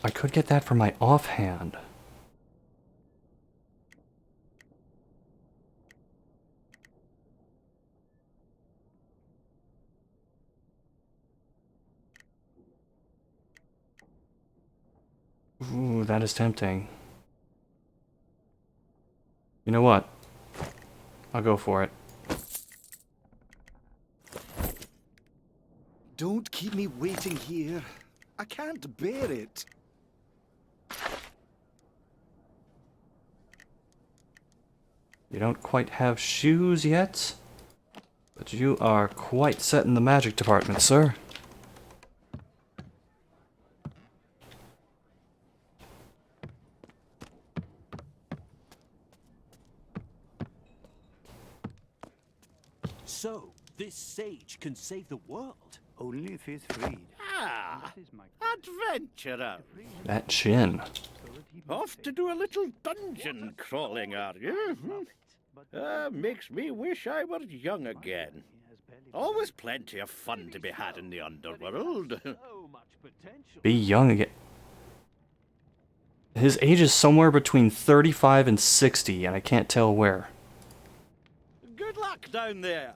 [SPEAKER 1] I could get that for my offhand. Ooh, that is tempting. You know what? I'll go for it.
[SPEAKER 2] Don't keep me waiting here. I can't bear it.
[SPEAKER 1] You don't quite have shoes yet, but you are quite set in the magic department, sir.
[SPEAKER 4] So, this sage can save the world.
[SPEAKER 17] Only if he's freed.
[SPEAKER 23] Ah, adventurer.
[SPEAKER 1] That chin.
[SPEAKER 23] Off to do a little dungeon crawling, are you? Makes me wish I were young again. Always plenty of fun to be had in the underworld.
[SPEAKER 1] Be young again. His age is somewhere between 35 and 60, and I can't tell where.
[SPEAKER 23] Good luck down there.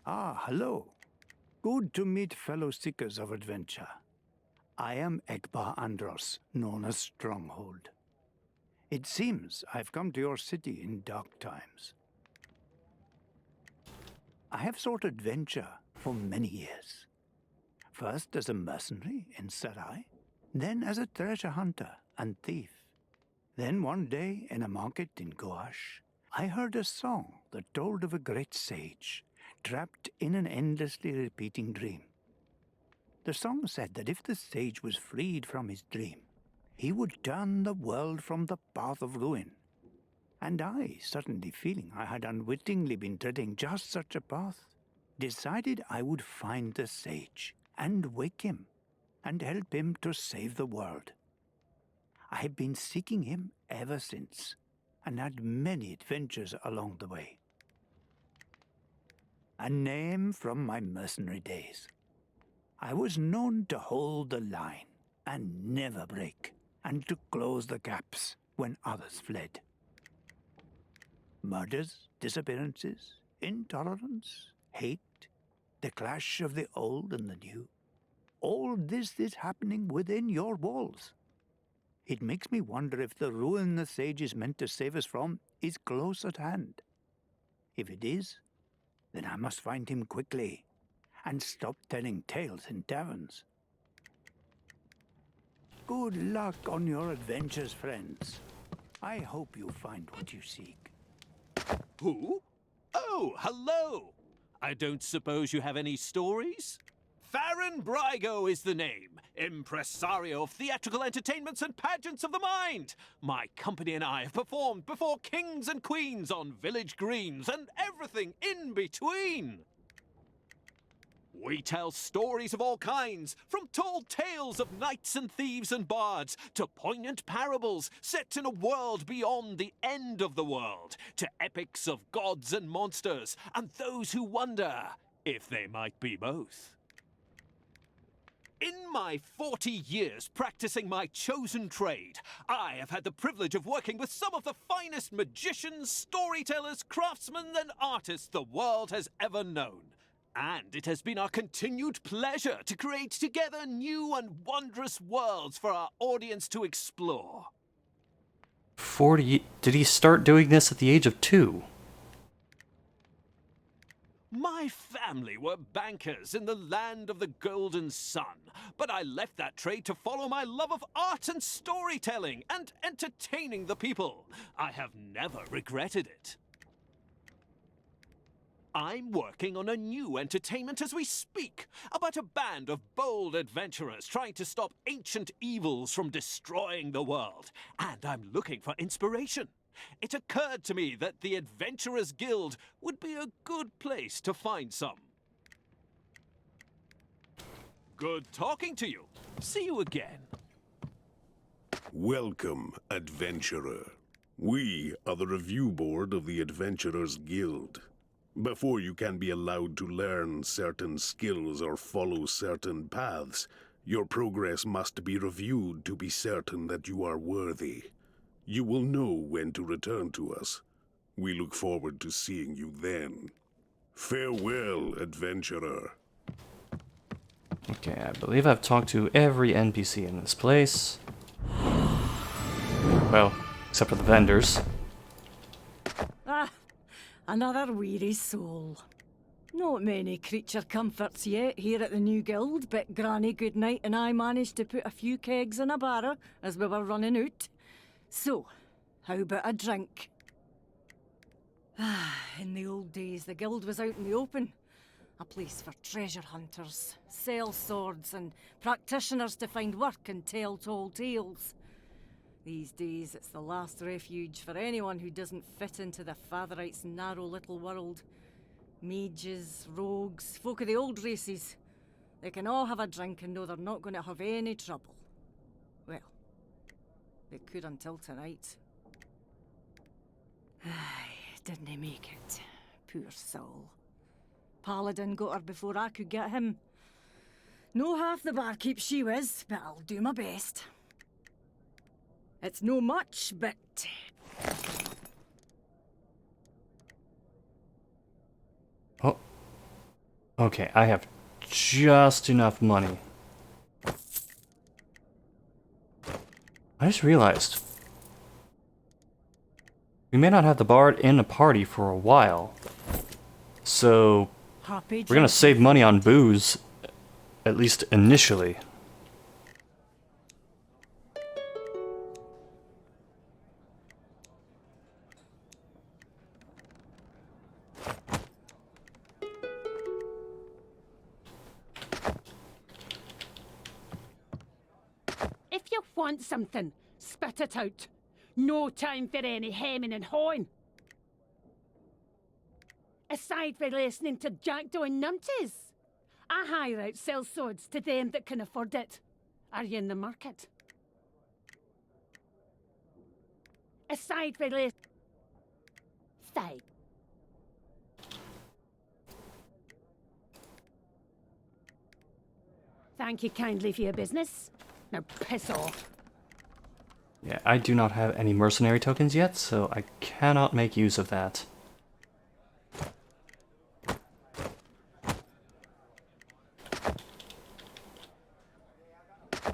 [SPEAKER 7] Ah, hello. Good to meet fellow seekers of adventure. I am Egbar Andros, known as Stronghold. It seems I've come to your city in dark times. I have sought adventure for many years. First as a mercenary in Sarai, then as a treasure hunter and thief. Then one day in a market in Gouache, I heard a song that told of a great sage trapped in an endlessly repeating dream. The song said that if the sage was freed from his dream, he would turn the world from the path of ruin. And I, suddenly feeling I had unwittingly been treading just such a path, decided I would find the sage and wake him and help him to save the world. I have been seeking him ever since and had many adventures along the way. A name from my mercenary days. I was known to hold the line and never break, and to close the gaps when others fled. Murders, disappearances, intolerance, hate, the clash of the old and the new. All this is happening within your walls. It makes me wonder if the ruin the sage is meant to save us from is close at hand. If it is, then I must find him quickly and stop telling tales in taverns. Good luck on your adventures, friends. I hope you find what you seek.
[SPEAKER 4] Who? Oh, hello! I don't suppose you have any stories? Farron Brygo is the name, impresario of theatrical entertainments and pageants of the mind. My company and I have performed before kings and queens on village greens and everything in between. We tell stories of all kinds, from tall tales of knights and thieves and bards, to poignant parables set in a world beyond the end of the world, to epics of gods and monsters, and those who wonder if they might be both. In my 40 years practicing my chosen trade, I have had the privilege of working with some of the finest magicians, storytellers, craftsmen, and artists the world has ever known. And it has been our continued pleasure to create together new and wondrous worlds for our audience to explore.
[SPEAKER 1] 40... Did he start doing this at the age of 2?
[SPEAKER 4] My family were bankers in the land of the golden sun, but I left that trade to follow my love of art and storytelling and entertaining the people. I have never regretted it. I'm working on a new entertainment as we speak, about a band of bold adventurers trying to stop ancient evils from destroying the world, and I'm looking for inspiration. It occurred to me that the Adventurers Guild would be a good place to find some. Good talking to you. See you again.
[SPEAKER 9] Welcome, adventurer. We are the review board of the Adventurers Guild. Before you can be allowed to learn certain skills or follow certain paths, your progress must be reviewed to be certain that you are worthy. You will know when to return to us. We look forward to seeing you then. Farewell, adventurer.
[SPEAKER 1] Okay, I believe I've talked to every NPC in this place. Well, except for the vendors.
[SPEAKER 14] Ah, another weary soul. Not many creature comforts yet here at the new guild, but Granny Goodnight and I managed to put a few kegs in a barrow as we were running out. So, how about a drink? In the old days, the guild was out in the open. A place for treasure hunters, sell swords, and practitioners to find work and tell tall tales. These days, it's the last refuge for anyone who doesn't fit into the Fatherites' narrow little world. Mages, rogues, folk of the old races. They can all have a drink and know they're not going to have any trouble. Well, they could until tonight. Aye, didn't he make it? Poor soul. Paladin got her before I could get him. No half the barkeep she was, but I'll do my best. It's no much, but...
[SPEAKER 1] Oh. Okay, I have just enough money. I just realized we may not have the bard in a party for a while. So we're gonna save money on booze, at least initially.
[SPEAKER 12] If you want something, spit it out. No time for any hemming and hawing. Aside from listening to jackdaw and numpties, I hire out sell swords to them that can afford it. Are you in the market? Aside from Fine. Thank you kindly for your business. Now piss off.
[SPEAKER 1] Yeah, I do not have any mercenary tokens yet, so I cannot make use of that.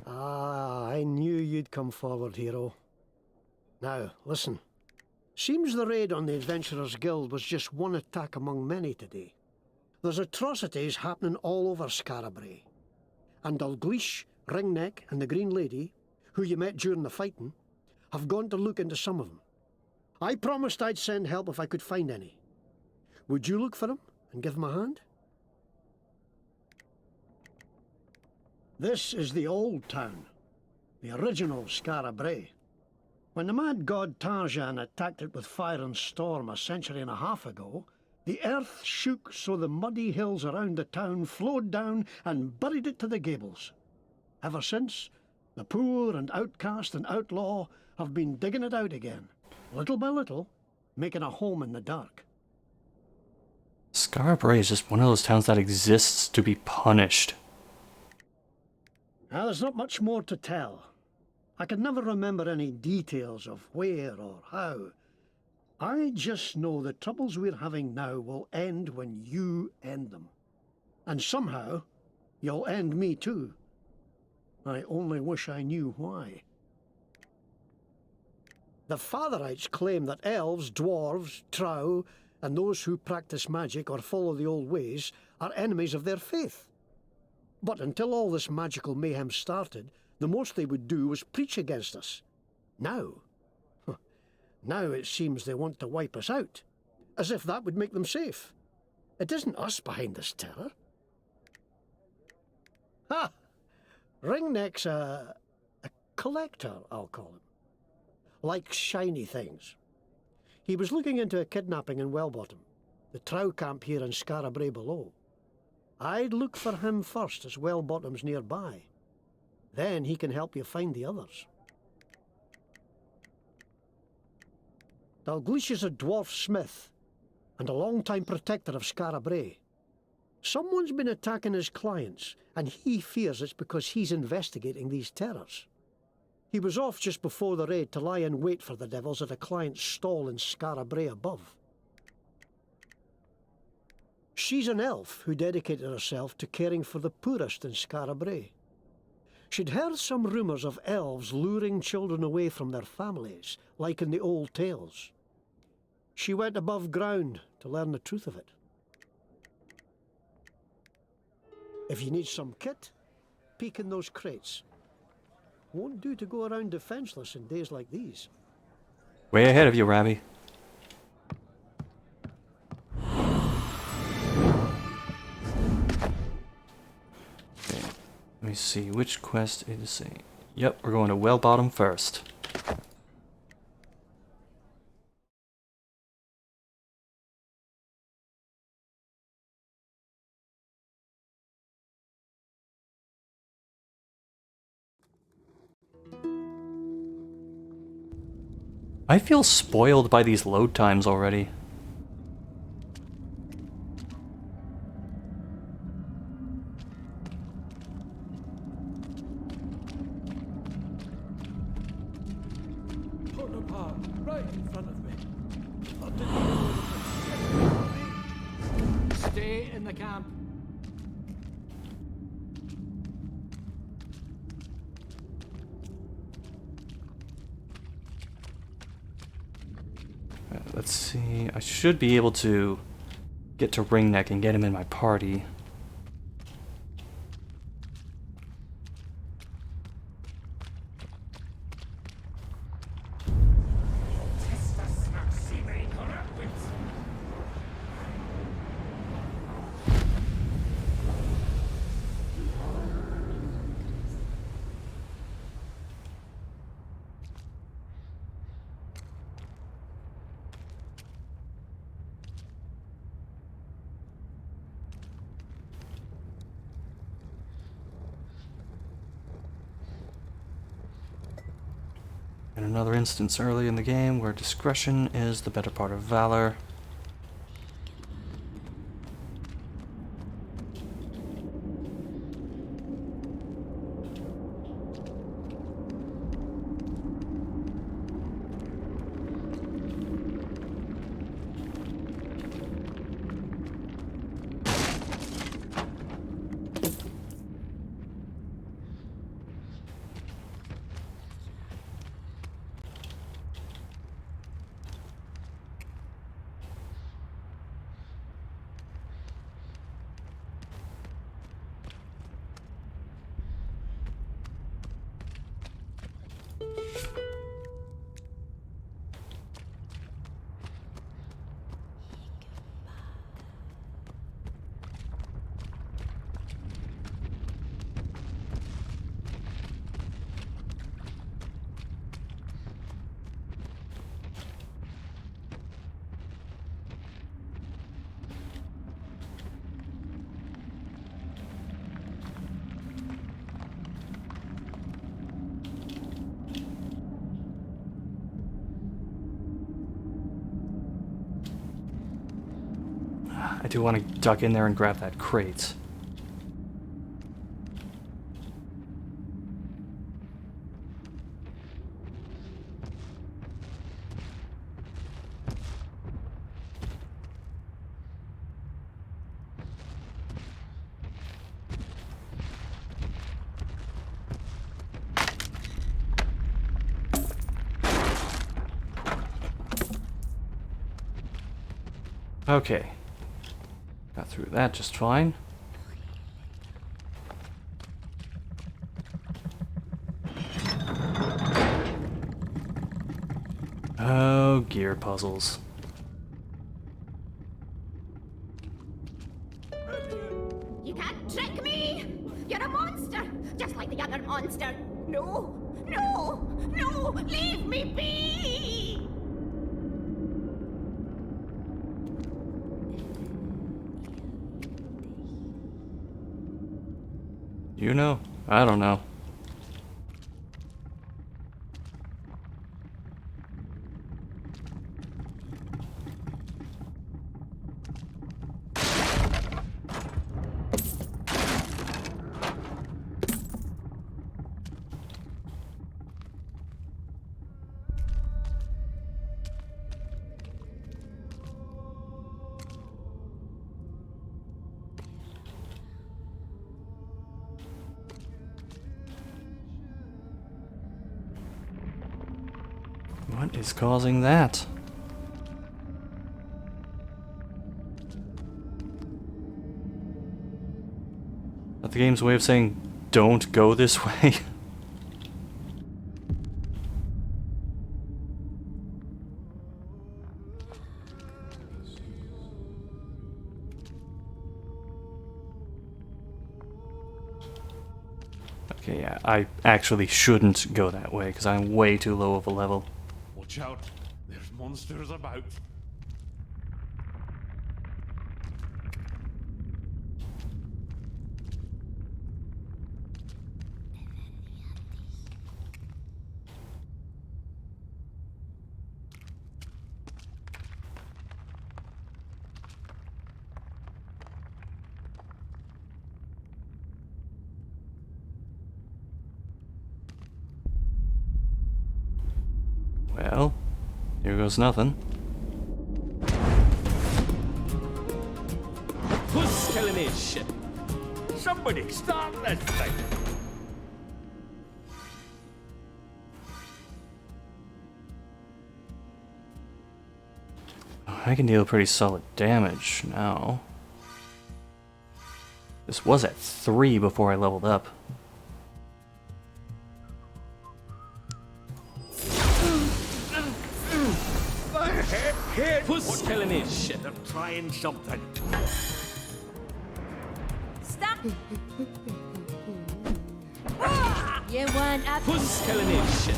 [SPEAKER 3] Ah, I knew you'd come forward, hero. Now, listen. Seems the raid on the Adventurers Guild was just one attack among many today. There's atrocities happening all over Scarabray. And Dalgleish, Ringneck, and the Green Lady, who you met during the fighting, have gone to look into some of them. I promised I'd send help if I could find any. Would you look for them and give them a hand? This is the old town, the original Scarabray. When the mad god Tarjan attacked it with fire and storm a century and a half ago, the earth shook so the muddy hills around the town flowed down and buried it to the gables. Ever since, the poor and outcast and outlaw have been digging it out again, little by little, making a home in the dark.
[SPEAKER 1] Scarabray is just one of those towns that exists to be punished.
[SPEAKER 3] Now, there's not much more to tell. I can never remember any details of where or how. I just know the troubles we're having now will end when you end them. And somehow, you'll end me too. I only wish I knew why. The Fatherites claim that elves, dwarves, trow, and those who practice magic or follow the old ways are enemies of their faith. But until all this magical mayhem started, the most they would do was preach against us. Now it seems they want to wipe us out, as if that would make them safe. It isn't us behind this terror. Ha! Ringneck's a collector, I'll call him. Likes shiny things. He was looking into a kidnapping in Wellbottom, the trow camp here in Scarabray below. I'd look for him first, as Wellbottom's nearby. Then he can help you find the others. Dalgleish is a dwarf smith and a long-time protector of Scarabray. Someone's been attacking his clients, and he fears it's because he's investigating these terrors. He was off just before the raid to lie in wait for the devils at a client's stall in Scarabray above. She's an elf who dedicated herself to caring for the poorest in Scarabray. She'd heard some rumours of elves luring children away from their families, like in the old tales. She went above ground to learn the truth of it. If you need some kit, peek in those crates. Won't do to go around defenceless in days like these.
[SPEAKER 1] Way ahead of you, Rabbi. Okay, let me see, which quest is it? Yep, we're going to Well Bottom first. I feel spoiled by these load times already.
[SPEAKER 22] Right in front of me.
[SPEAKER 3] Stay in the camp.
[SPEAKER 1] Let's see, I should be able to get to Ringneck and get him in my party. And another instance early in the game where discretion is the better part of valor. I do want to duck in there and grab that crate. Okay. Got through that just fine. Oh, gear puzzles.
[SPEAKER 8] You can't trick me! You're a monster, just like the other monster. No, no, no! Leave me be!
[SPEAKER 1] You know? I don't know. What is causing that? Is that the game's way of saying, don't go this way? Okay, yeah. I actually shouldn't go that way because I'm way too low of a level.
[SPEAKER 5] Watch out, there's monsters about.
[SPEAKER 1] Well, here goes nothing.
[SPEAKER 23] Who's killing this shit? Somebody stop this thing!
[SPEAKER 1] I can deal pretty solid damage now. This was at 3 before I leveled up.
[SPEAKER 23] Who's killing this shit? They're trying something.
[SPEAKER 8] Stop! You want up?
[SPEAKER 23] Who's killing this shit?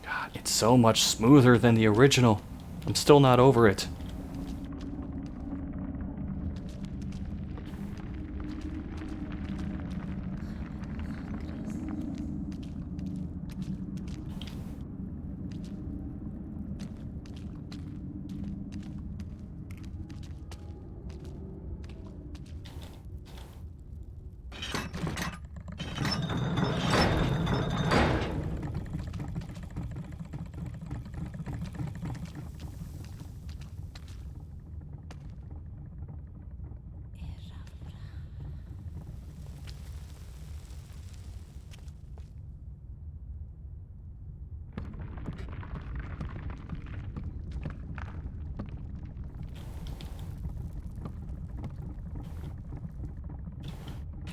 [SPEAKER 1] God, it's so much smoother than the original. I'm still not over it.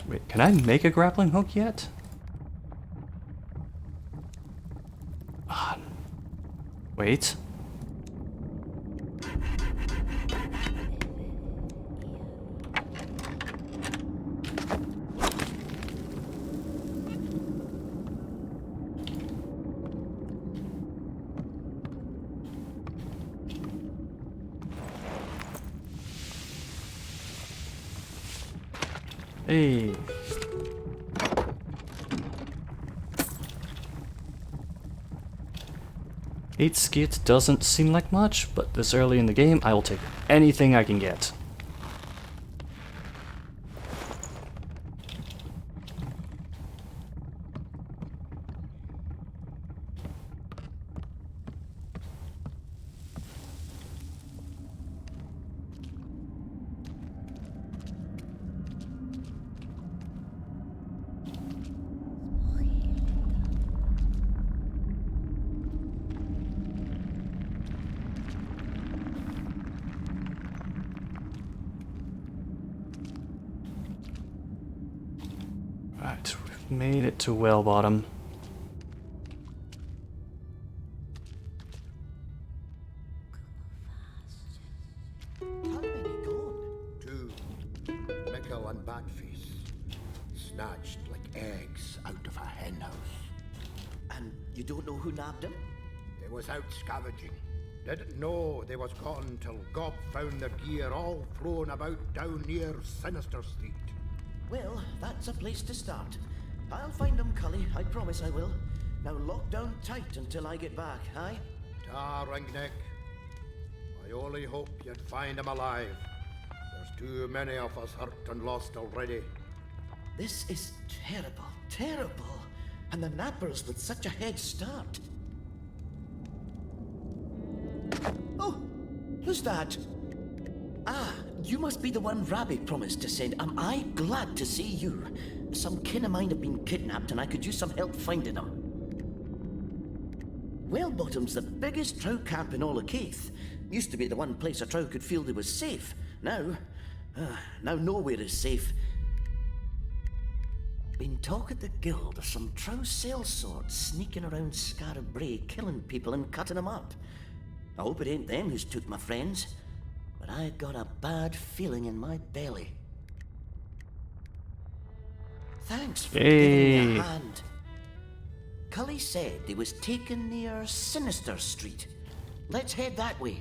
[SPEAKER 1] Wait, can I make a grappling hook yet? Wait. Hey. Eight skit doesn't seem like much, but this early in the game, I will take anything I can get. Right, we've made it to well bottom.
[SPEAKER 6] How many gone? 2. Mickle and Batface. Snatched like eggs out of a hen house.
[SPEAKER 17] And you don't know who nabbed him?
[SPEAKER 6] They was out scavenging. Didn't know they was gone till Gob found their gear all thrown about down near Sinister Street.
[SPEAKER 17] Well, that's a place to start. I'll find him, Cully. I promise I will. Now lock down tight until I get back, aye?
[SPEAKER 6] Ta, Ringneck. I only hope you'd find him alive. There's too many of us hurt and lost already.
[SPEAKER 17] This is terrible, terrible. And the Nappers with such a head start. Oh, who's that? Ah, you must be the one Rabbi promised to send. Am I glad to see you? Some kin of mine have been kidnapped and I could use some help finding them. Wellbottom's the biggest trout camp in all of Keith. Used to be the one place a trout could feel they was safe. Now nowhere is safe. Been talk at the guild of some trow sellswords sneaking around Scarab Bray, killing people and cutting them up. I hope it ain't them who's took my friends, but I got a bad feeling in my belly. Thanks for giving me a hand. Cully said they was taken near Sinister Street. Let's head that way.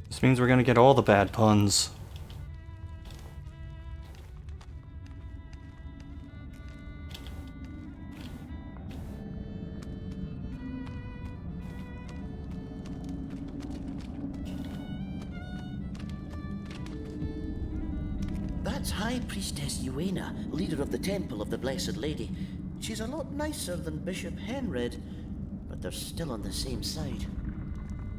[SPEAKER 1] This means we're gonna get all the bad puns.
[SPEAKER 17] That's High Priestess Uena, leader of the Temple of the Blessed Lady. She's a lot nicer than Bishop Henred, but they're still on the same side.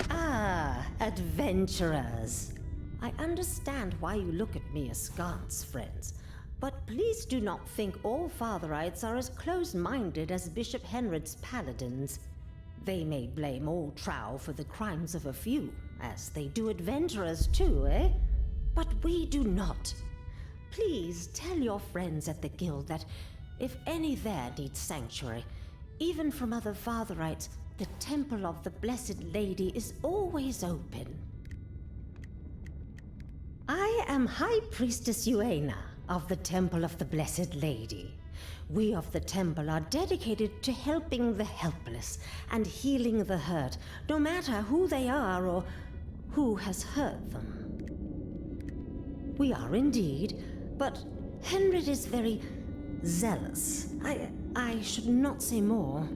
[SPEAKER 8] Ah, adventurers. I understand why you look at me askance, friends. But please do not think all Fatherites are as close-minded as Bishop Henred's paladins. They may blame old Trow for the crimes of a few, as they do adventurers too, eh? But we do not. Please tell your friends at the guild that if any there needs sanctuary, even from other Fatherites, the Temple of the Blessed Lady is always open. I am High Priestess Uena of the Temple of the Blessed Lady. We of the temple are dedicated to helping the helpless and healing the hurt, no matter who they are or who has hurt them. We are indeed, but Henred is very zealous. I should not say more.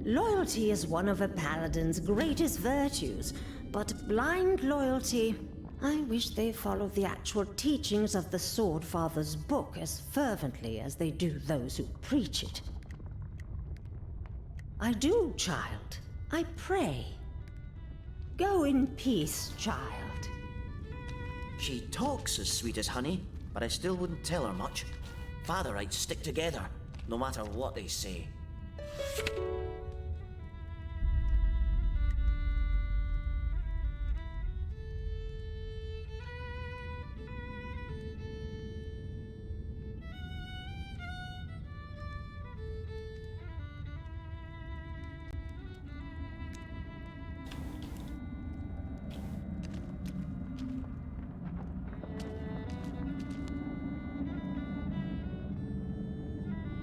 [SPEAKER 8] Loyalty is one of a paladin's greatest virtues, but blind loyalty, I wish they followed the actual teachings of the Sword Father's book as fervently as they do those who preach it. I do, child. I pray. Go in peace, child.
[SPEAKER 17] She talks as sweet as honey, but I still wouldn't tell her much. Fatherites stick together, no matter what they say.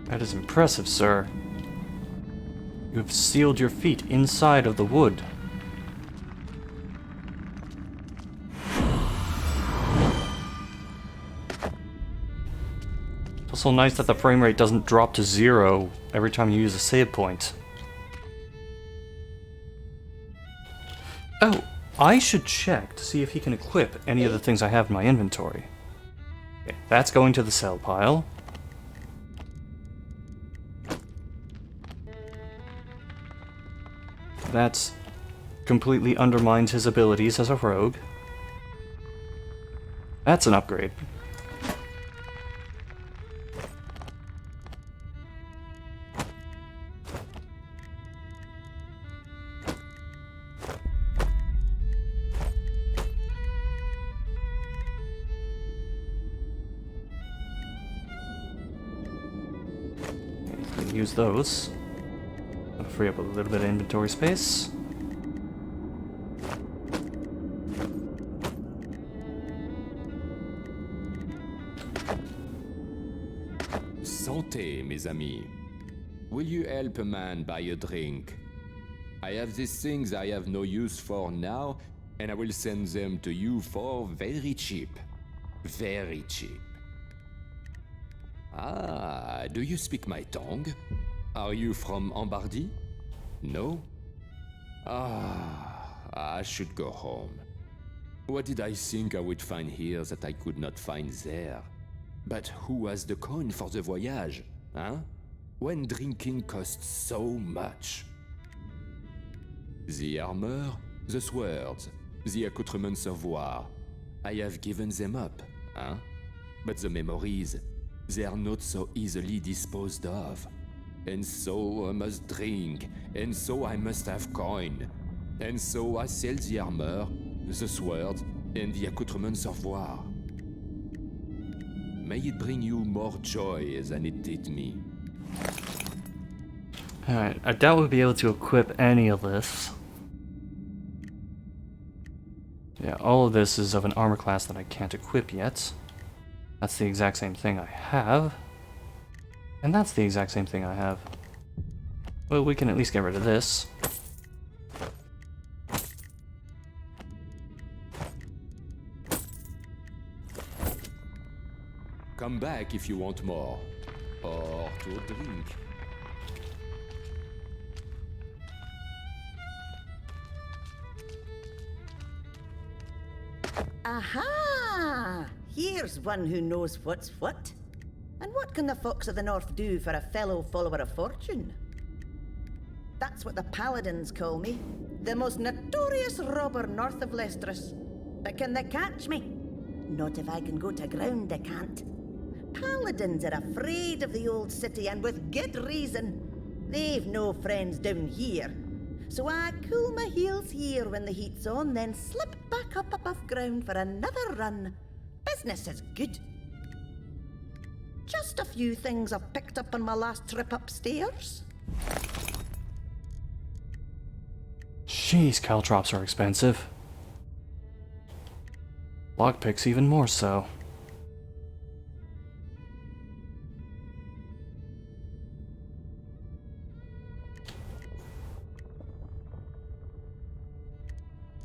[SPEAKER 1] That is impressive, sir. You have sealed your feet inside of the wood. It's also nice that the frame rate doesn't drop to 0 every time you use a save point. Oh, I should check to see if he can equip any of the things I have in my inventory. Okay, that's going to the sell pile. That completely undermines his abilities as a rogue. That's an upgrade. Use those. I'll free up a little bit of inventory space.
[SPEAKER 11] Santé, mes amis. Will you help a man buy a drink? I have these things I have no use for now, and I will send them to you for very cheap. Very cheap. Ah, do you speak my tongue? Are you from Ambardi? No? Ah, I should go home. What did I think I would find here that I could not find there? But who has the coin for the voyage, huh? When drinking costs so much? The armor, the swords, the accoutrements of war. I have given them up, huh? But the memories, they are not so easily disposed of. And so I must drink, and so I must have coin. And so I sell the armor, the sword, and the accoutrements of war. May it bring you more joy than it did me.
[SPEAKER 1] Alright, I doubt we'll be able to equip any of this. Yeah, all of this is of an armor class that I can't equip yet. That's the exact same thing I have. And that's the exact same thing I have. Well, we can at least get rid of this.
[SPEAKER 11] Come back if you want more. Or to drink.
[SPEAKER 13] Aha! Here's one who knows what's what. And what can the Fox of the North do for a fellow follower of fortune? That's what the Paladins call me. The most notorious robber north of Lestris. But can they catch me? Not if I can go to ground, they can't. Paladins are afraid of the old city, and with good reason. They've no friends down here. So I cool my heels here when the heat's on, then slip back up above ground for another run. Business is good. Just a few things I've picked up on my last trip upstairs.
[SPEAKER 1] Jeez, caltrops are expensive. Lockpicks even more so.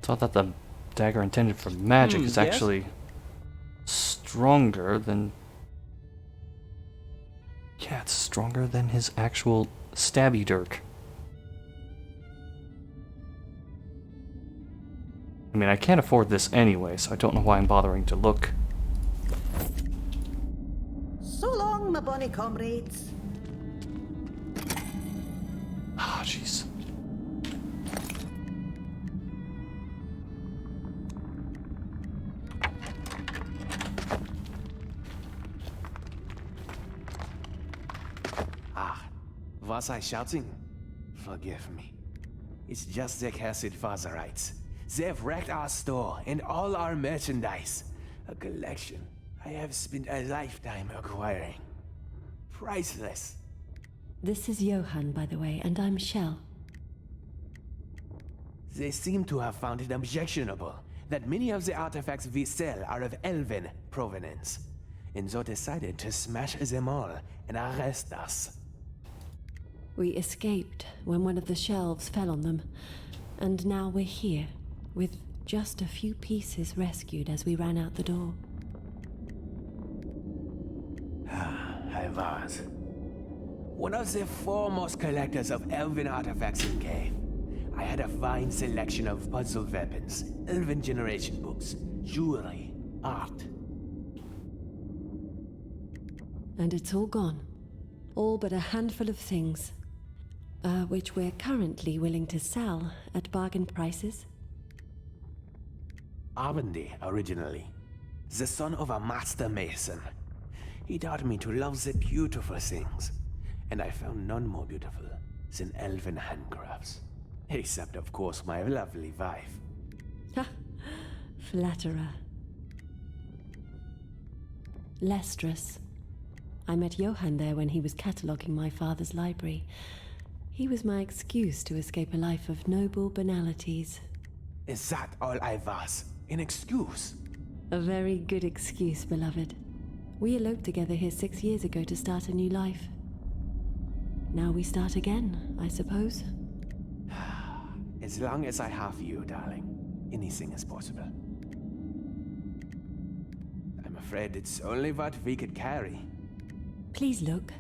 [SPEAKER 1] Thought that the dagger intended for magic is actually stronger than... Yeah, it's stronger than his actual stabby dirk. I mean, I can't afford this anyway, so I don't know why I'm bothering to look.
[SPEAKER 13] So long, my bonny comrades.
[SPEAKER 1] Ah, jeez.
[SPEAKER 15] Was I shouting? Forgive me. It's just the cursed Fazerites. They've wrecked our store and all our merchandise. A collection I have spent a lifetime acquiring. Priceless.
[SPEAKER 16] This is Johann, by the way, and I'm Shell.
[SPEAKER 15] They seem to have found it objectionable that many of the artifacts we sell are of elven provenance, and so decided to smash them all and arrest us.
[SPEAKER 16] We escaped when one of the shelves fell on them, and now we're here, with just a few pieces rescued as we ran out the door.
[SPEAKER 15] I was one of the foremost collectors of elven artifacts in Cave. I had a fine selection of puzzle weapons, elven generation books, jewelry, art.
[SPEAKER 16] And it's all gone. All but a handful of things. Which we're currently willing to sell at bargain prices.
[SPEAKER 15] Arbendy, originally. The son of a master mason. He taught me to love the beautiful things. And I found none more beautiful than elven handcrafts. Except, of course, my lovely wife.
[SPEAKER 16] Ha! Flatterer. Lestris. I met Johann there when he was cataloguing my father's library. He was my excuse to escape a life of noble banalities.
[SPEAKER 15] Is that all I was? An excuse?
[SPEAKER 16] A very good excuse, beloved. We eloped together here 6 years ago to start a new life. Now we start again, I suppose.
[SPEAKER 15] As long as I have you, darling, anything is possible. I'm afraid it's only what we could carry.
[SPEAKER 16] Please look.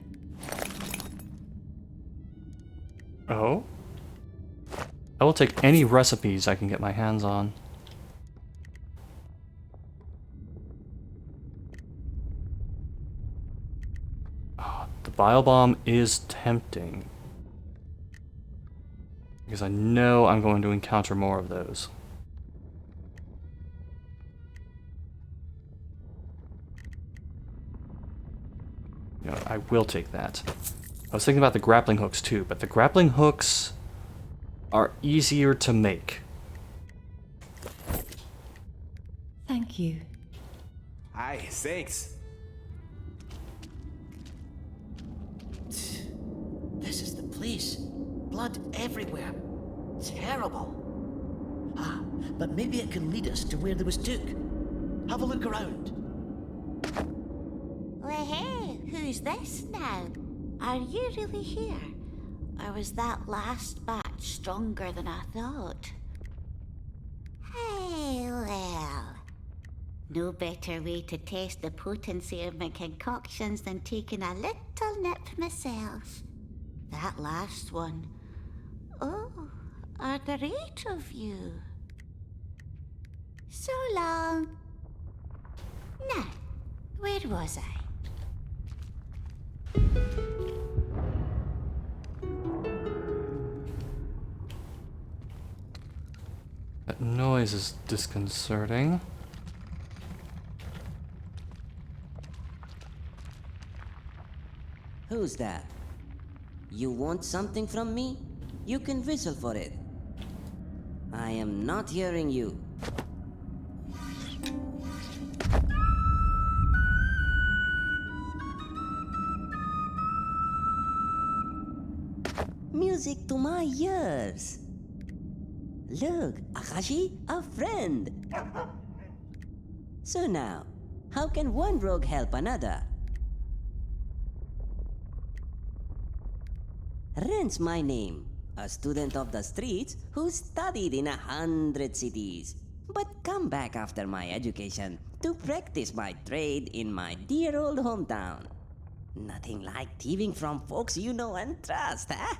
[SPEAKER 1] Oh? I will take any recipes I can get my hands on. Oh, the bile bomb is tempting. Because I know I'm going to encounter more of those. You know, I will take that. I was thinking about the grappling hooks too, but the grappling hooks are easier to make.
[SPEAKER 16] Thank you.
[SPEAKER 15] Hi, thanks.
[SPEAKER 17] Blood everywhere. Terrible. Ah, but maybe it can lead us to where there was Duke. Have a look around.
[SPEAKER 18] Well, hey, who's this now? Are you really here? Or was that last batch stronger than I thought? Hey, well. No better way to test the potency of my concoctions than taking a little nip myself. That last one. Oh, are there 8 of you? So long. Now, where was I?
[SPEAKER 1] That noise is disconcerting.
[SPEAKER 19] Who's that? You want something from me? You can whistle for it. I am not hearing you. Music to my ears. Look, Akashi, a friend. So now, how can one rogue help another? Ren's my name, a student of the streets who studied in 100 cities, but come back after my education to practice my trade in my dear old hometown. Nothing like thieving from folks you know and trust, huh?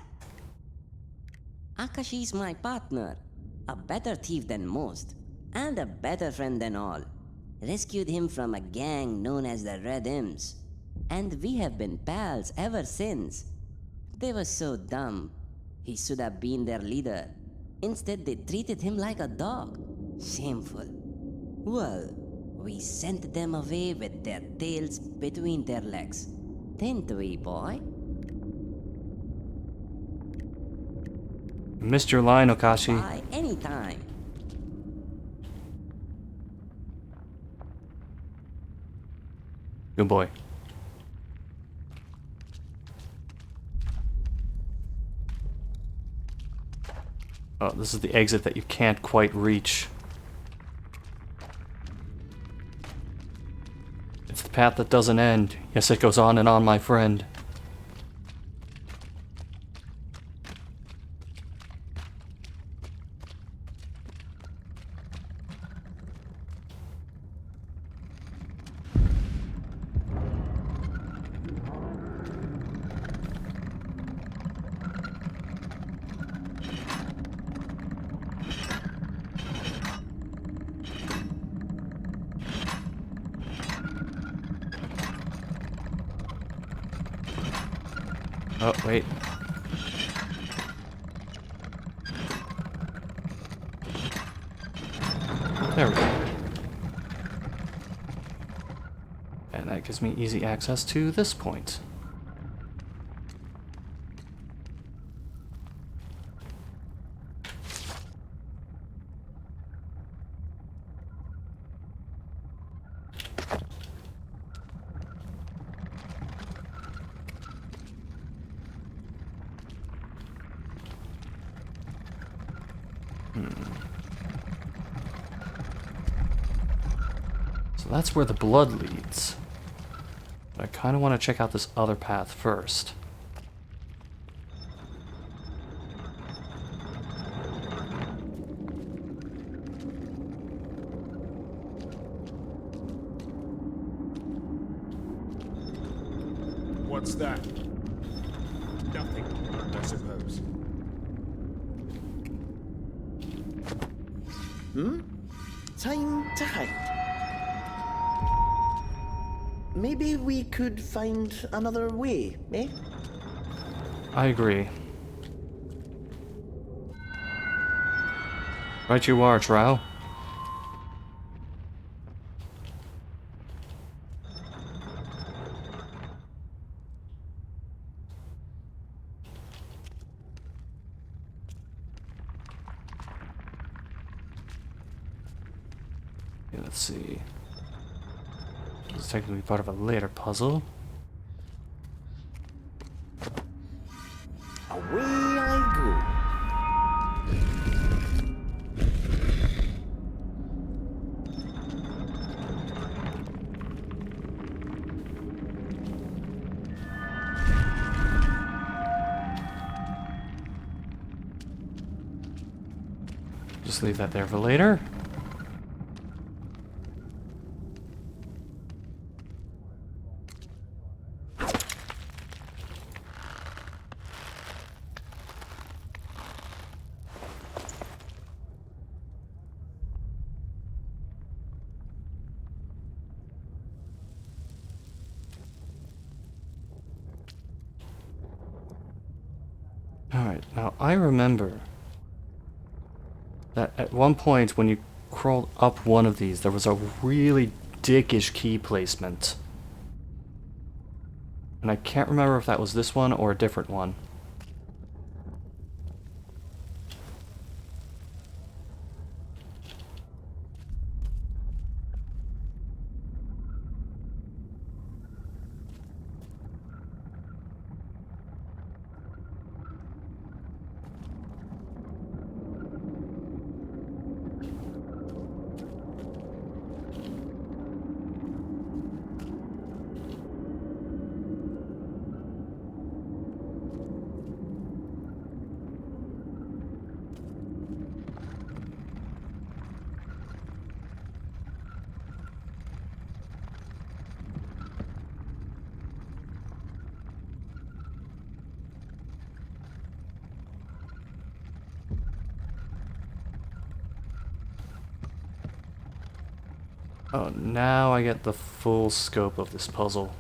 [SPEAKER 19] Akashi's my partner, a better thief than most, and a better friend than all. Rescued him from a gang known as the Red Imps, and we have been pals ever since. They were so dumb. He should have been their leader. Instead, they treated him like a dog. Shameful. Well, we sent them away with their tails between their legs. Didn't we, boy?
[SPEAKER 1] Missed your line, Okashi.
[SPEAKER 19] By any time.
[SPEAKER 1] Good boy. Oh, this is the exit that you can't quite reach. It's the path that doesn't end. Yes, it goes on and on, my friend. Oh, wait. There we go. And that gives me easy access to this point. So that's where the blood leads. But I kind of want to check out this other path first.
[SPEAKER 21] What's that? Nothing, I suppose.
[SPEAKER 17] Time to hide. Maybe we could find another way, eh?
[SPEAKER 1] I agree. Right you are, Trow. Okay, let's see. This is technically part of a later puzzle.
[SPEAKER 17] Away I go.
[SPEAKER 1] Just leave that there for later. Alright, now I remember that at one point when you crawled up one of these, there was a really dickish key placement. And I can't remember if that was this one or a different one. Oh, now I get the full scope of this puzzle.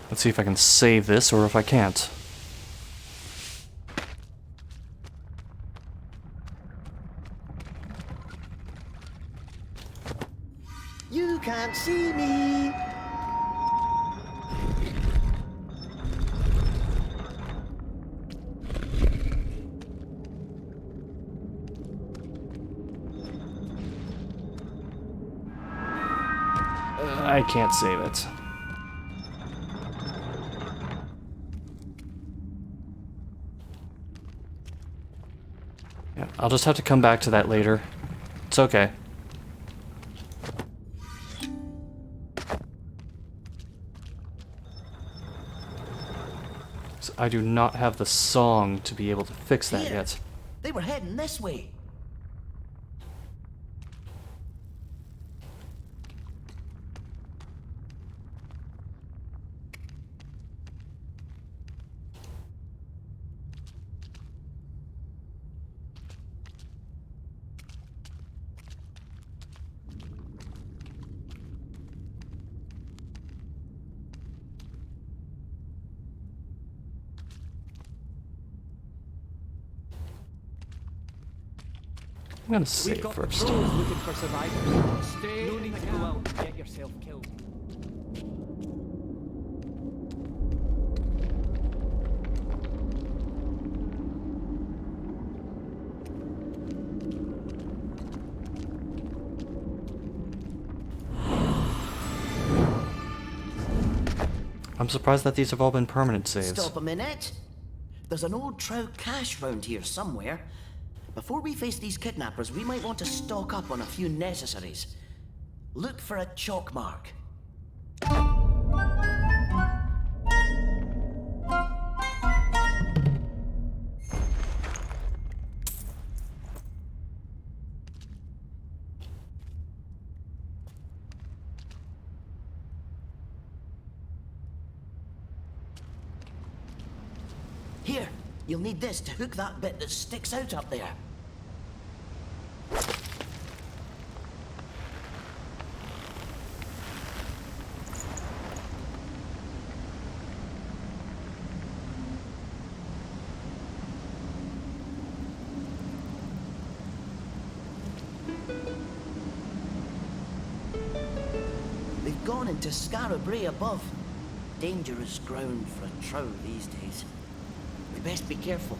[SPEAKER 1] Let's see if I can save this or if I can't.
[SPEAKER 17] You can't see me.
[SPEAKER 1] I can't save it. Yeah, I'll just have to come back to that later. It's okay. So I do not have the song to be able to fix that yet.
[SPEAKER 17] They were heading this way.
[SPEAKER 1] I'm gonna save first.
[SPEAKER 22] Looking for survivors. Stay no need to go out and get yourself killed.
[SPEAKER 1] I'm surprised that these have all been permanent saves.
[SPEAKER 17] Stop a minute. There's an old trout cache round here somewhere. Before we face these kidnappers, we might want to stock up on a few necessaries. Look for a chalk mark. Here, you'll need this to hook that bit that sticks out up there. They've gone into Scarabray above. Dangerous ground for a trout these days. We best be careful.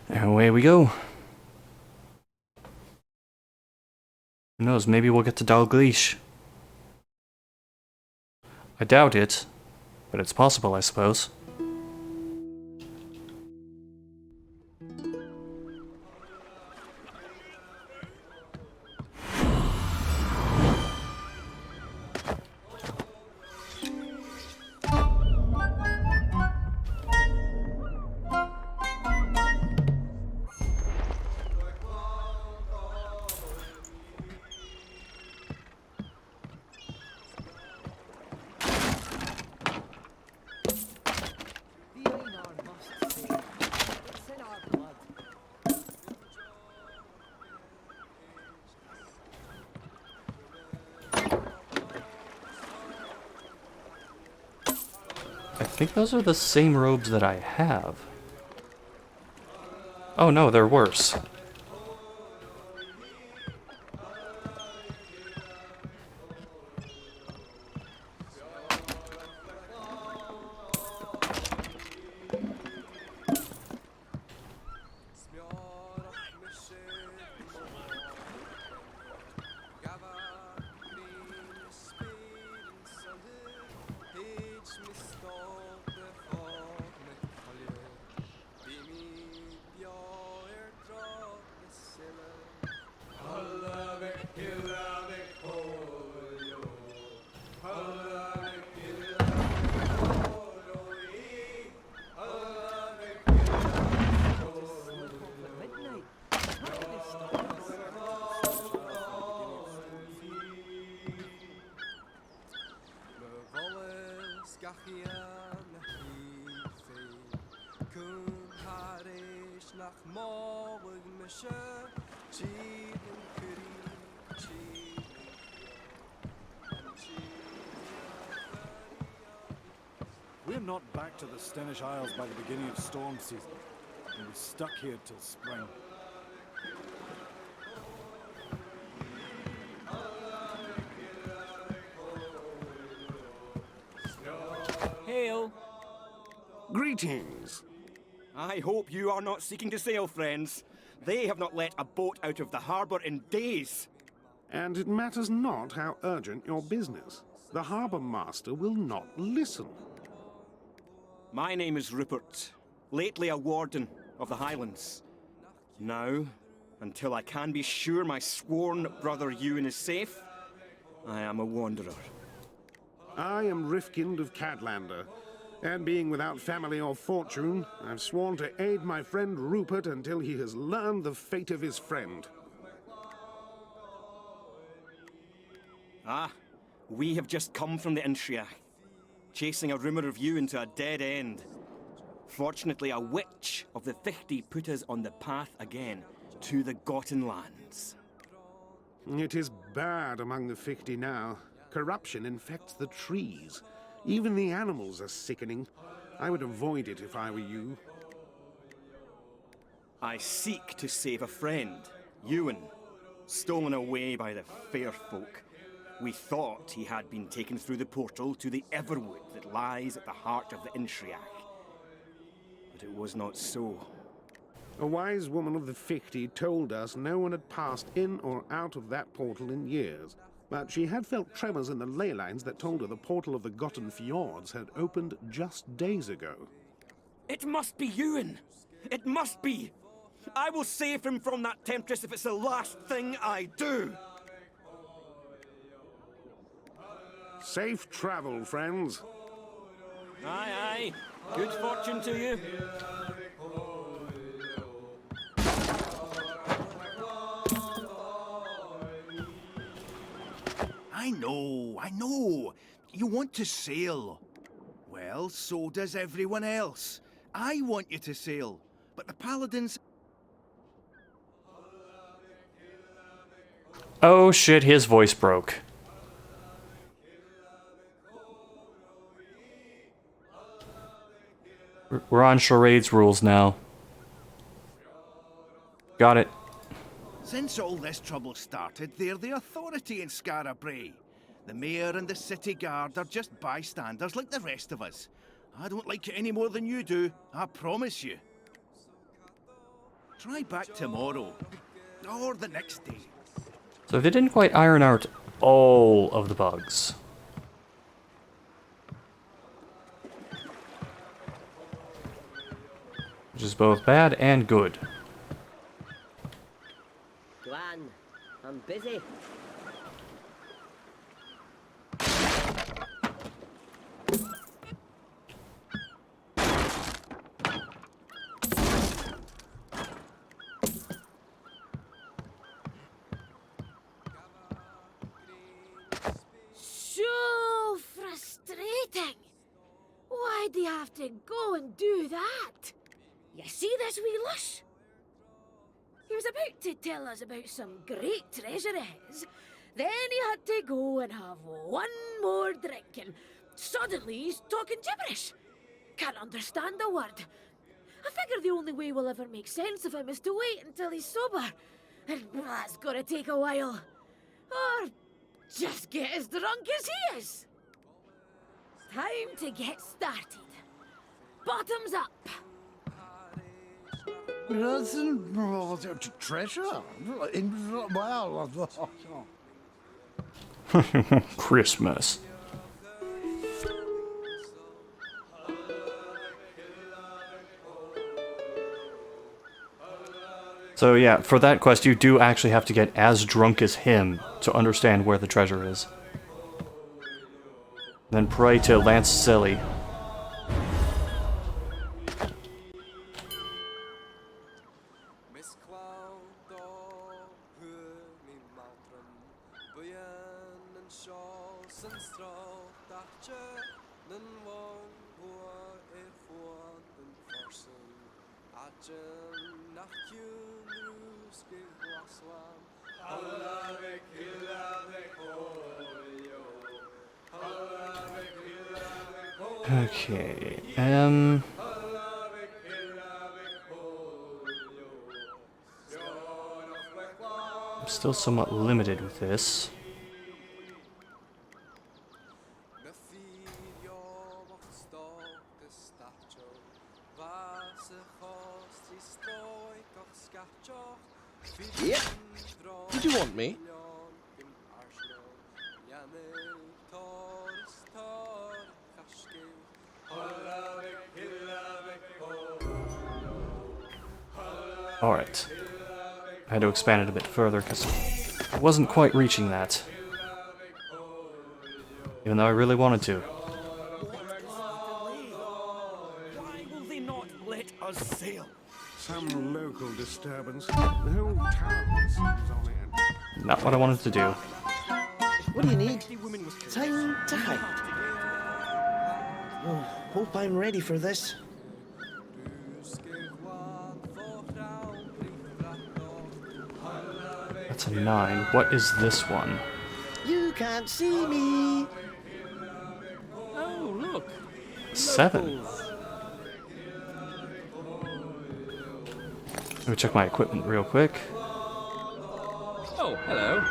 [SPEAKER 1] And away we go. Who knows, maybe we'll get to Dalgleish. I doubt it, but it's possible, I suppose. I think those are the same robes that I have. Oh no, they're worse.
[SPEAKER 2] We're not back to the Stenish Isles by the beginning of storm season. We'll be stuck here till spring.
[SPEAKER 10] Hail!
[SPEAKER 20] Greetings.
[SPEAKER 10] I hope you are not seeking to sail, friends. They have not let a boat out of the harbour in days.
[SPEAKER 9] And it matters not how urgent your business. The harbour master will not listen.
[SPEAKER 10] My name is Rupert, lately a warden of the Highlands. Now, until I can be sure my sworn brother Ewan is safe, I am a wanderer.
[SPEAKER 9] I am Rifkind of Cadlander, and being without family or fortune, I've sworn to aid my friend Rupert until he has learned the fate of his friend.
[SPEAKER 10] Ah, we have just come from the Intriach, chasing a rumour of you into a dead end. Fortunately, a witch of the 50 put us on the path again to the Gotten lands.
[SPEAKER 9] It is bad among the 50 now. Corruption infects the trees. Even the animals are sickening. I would avoid it if I were you.
[SPEAKER 10] I seek to save a friend, Ewan, stolen away by the fair folk. We thought he had been taken through the portal to the Everwood that lies at the heart of the Intriach. But it was not so.
[SPEAKER 9] A wise woman of the 50 told us no one had passed in or out of that portal in years. But she had felt tremors in the ley lines that told her the portal of the Gotten Fjords had opened just days ago.
[SPEAKER 10] It must be Ewan! It must be! I will save him from that temptress if it's the last thing I do!
[SPEAKER 9] Safe travel, friends.
[SPEAKER 10] Aye, aye. Good fortune to you.
[SPEAKER 24] I know. You want to sail. Well, so does everyone else. I want you to sail, but the paladins...
[SPEAKER 1] Oh shit, his voice broke. We're on charades rules now. Got it.
[SPEAKER 24] Since all this trouble started, they're the authority in Skara Brae. The mayor and the city guard are just bystanders like the rest of us. I don't like it any more than you do, I promise you. Try back tomorrow, or the next day.
[SPEAKER 1] So they didn't quite iron out all of the bugs. Which is both bad and good.
[SPEAKER 25] Go on, I'm busy.
[SPEAKER 12] So frustrating. Why do you have to go and do that? You see this wee lush? He was about to tell us about some great treasure of his. Then he had to go and have one more drink, and suddenly he's talking gibberish. Can't understand a word. I figure the only way we'll ever make sense of him is to wait until he's sober. And that's gonna take a while. Or just get as drunk as he is. Time to get started. Bottoms up.
[SPEAKER 6] Treasure? Well,
[SPEAKER 1] Christmas. So yeah, for that quest you do actually have to get as drunk as him to understand where the treasure is. Then pray to Lance Silly. Okay, I'm still somewhat limited with this.
[SPEAKER 5] Yep. Did you want me?
[SPEAKER 1] Alright. I had to expand it a bit further because I wasn't quite reaching that. Even though I really wanted to.
[SPEAKER 10] Why will they not let us sail?
[SPEAKER 9] Some local disturbance. The whole town seems on edge.
[SPEAKER 1] Not what I wanted to do.
[SPEAKER 17] What do you need? Time to hide. Oh, hope I'm ready for this.
[SPEAKER 1] That's a 9. What is this one?
[SPEAKER 17] You can't see me.
[SPEAKER 5] Oh, look.
[SPEAKER 1] 7. Let me check my equipment real quick.
[SPEAKER 5] Oh, hello.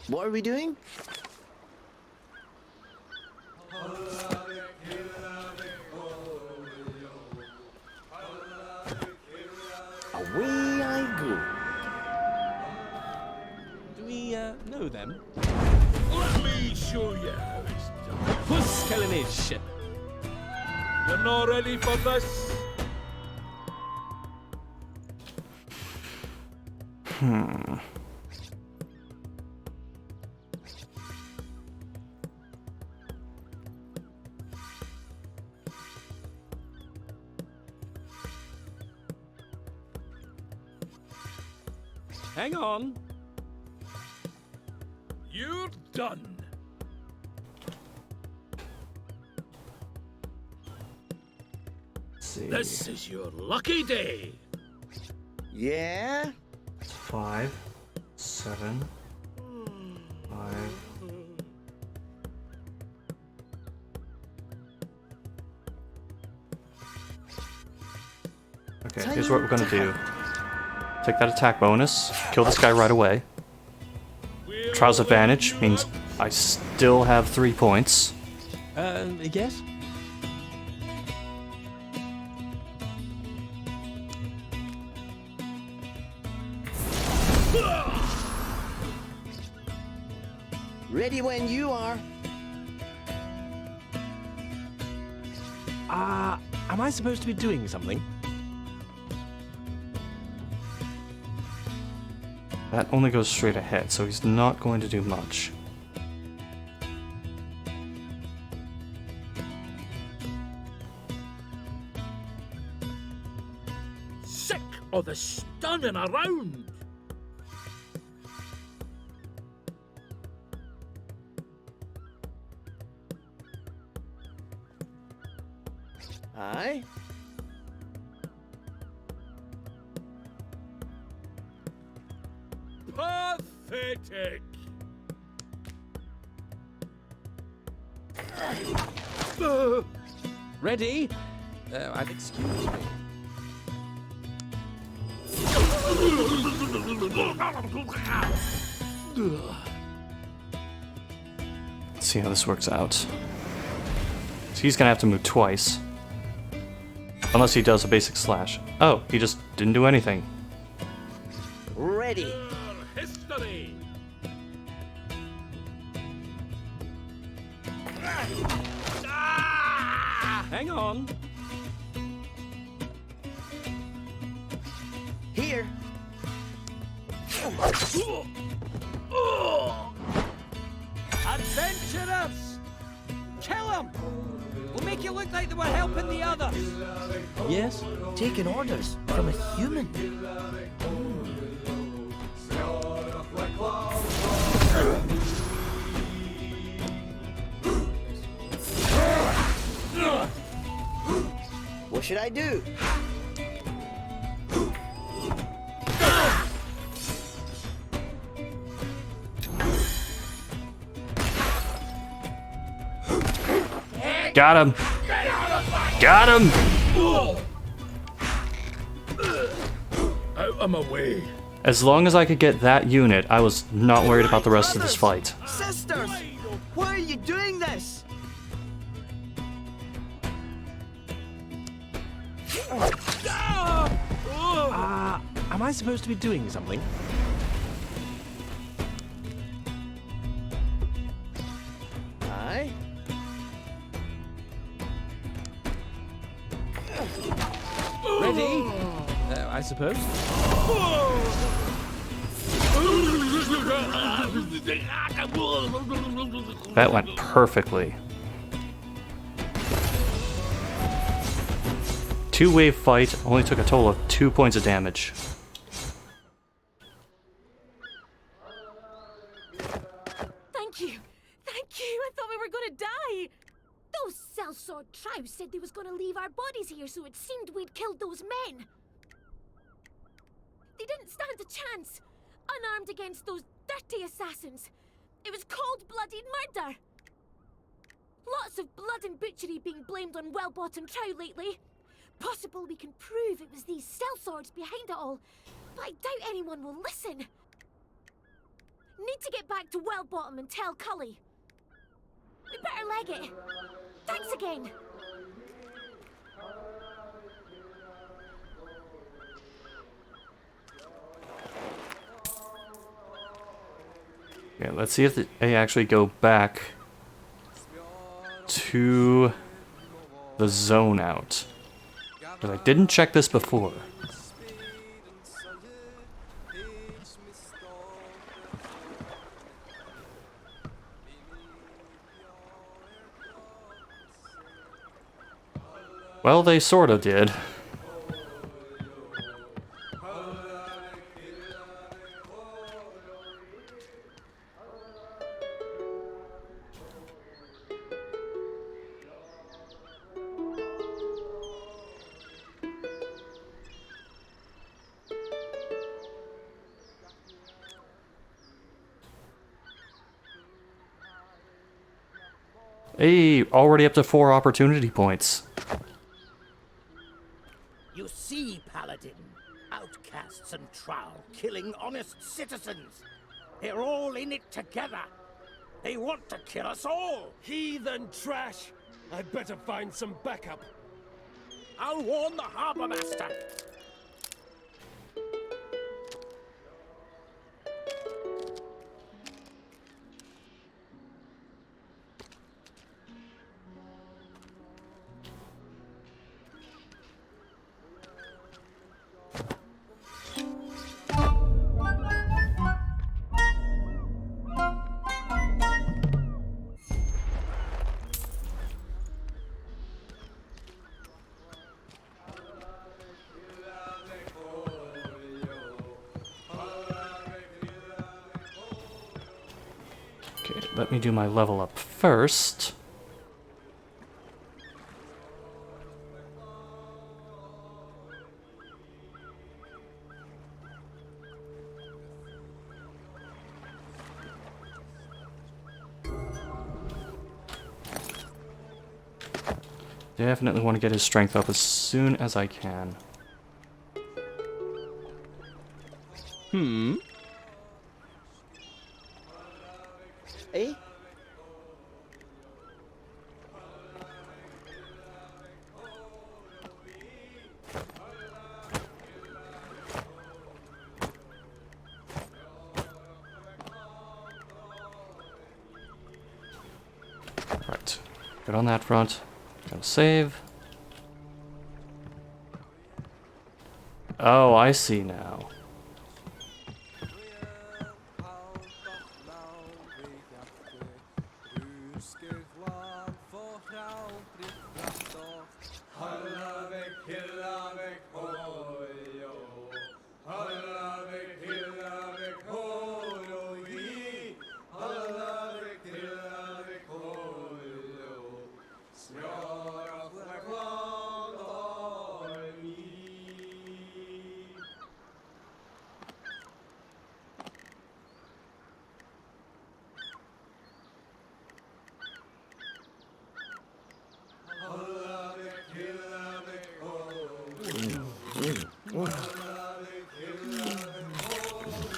[SPEAKER 17] What are we doing? Away I go.
[SPEAKER 5] Do we, know them?
[SPEAKER 23] Let me show you how it's done.
[SPEAKER 5] Who's killing his ship?
[SPEAKER 23] You're not ready for this?
[SPEAKER 5] Hang on.
[SPEAKER 23] You're done.
[SPEAKER 1] Let's see.
[SPEAKER 23] This is your lucky day.
[SPEAKER 17] Yeah?
[SPEAKER 1] 5, 7, 5. Okay, here's what we're gonna do. Take that attack bonus, kill this guy right away. Trials advantage means I still have 3 points.
[SPEAKER 5] Yes?
[SPEAKER 17] Ready when you are.
[SPEAKER 5] Am I supposed to be doing something?
[SPEAKER 1] That only goes straight ahead, so he's not going to do much.
[SPEAKER 23] Sick of the stunning around.
[SPEAKER 17] Aye.
[SPEAKER 5] Pathetic!
[SPEAKER 15] Ready? I've excused me.
[SPEAKER 1] Let's see how this works out. So he's gonna have to move twice. Unless he does a basic slash. Oh, he just didn't do anything.
[SPEAKER 25] Ready.
[SPEAKER 5] History!
[SPEAKER 15] Hang on.
[SPEAKER 25] Here.
[SPEAKER 22] Adventurers! Kill them! We'll make it look like they were helping the others.
[SPEAKER 17] Yes, taking orders from a human.
[SPEAKER 25] What should I do?
[SPEAKER 1] Got him! Got him!
[SPEAKER 21] Out of my way.
[SPEAKER 1] As long as I could get that unit, I was not worried about the rest of this fight.
[SPEAKER 25] Sisters! Why are you doing this?
[SPEAKER 15] Am I supposed to be doing something?
[SPEAKER 25] Aye.
[SPEAKER 15] Ready? I suppose.
[SPEAKER 1] That went perfectly. Two-wave fight only took a total of 2 points of damage.
[SPEAKER 12] Thank you! Thank you! I thought we were gonna die! Those sellsword trows said they was gonna leave our bodies here, so it seemed we'd killed those men. They didn't stand a chance. Unarmed against those dirty assassins. It was cold-blooded murder. Lots of blood and butchery being blamed on well-bottom trow lately. Possible we can prove it was these sellswords behind it all, but I doubt anyone will listen. Need to get back to Wellbottom and tell Cully. We better leg it. Thanks again.
[SPEAKER 1] Okay, let's see if they actually go back to the zone out. Because I didn't check this before. Well, they sort of did. Hey, already up to 4 opportunity points.
[SPEAKER 3] You see, Paladin, outcasts and trowel killing honest citizens. They're all in it together. They want to kill us all.
[SPEAKER 5] Heathen trash! I'd better find some backup.
[SPEAKER 3] I'll warn the Harbour Master.
[SPEAKER 1] Okay, let me do my level up first. Definitely want to get his strength up as soon as I can.
[SPEAKER 25] Eh?
[SPEAKER 1] Right. Good on that front. Gotta save. Oh, I see now.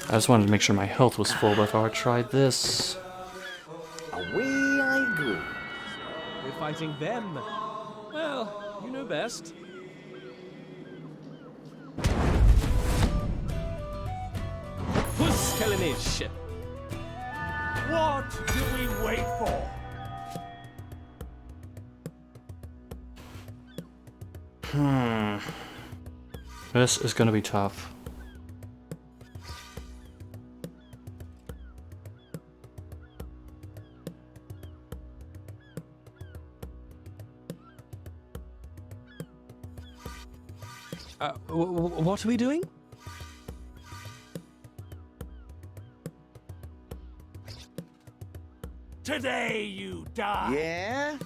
[SPEAKER 1] I just wanted to make sure my health was full before I tried this.
[SPEAKER 25] Away I go.
[SPEAKER 5] We're fighting them. Well, you know best. Puskelinish.
[SPEAKER 3] What do we wait for?
[SPEAKER 1] This is gonna be tough.
[SPEAKER 5] What are we doing?
[SPEAKER 3] Today you die.
[SPEAKER 25] Yeah?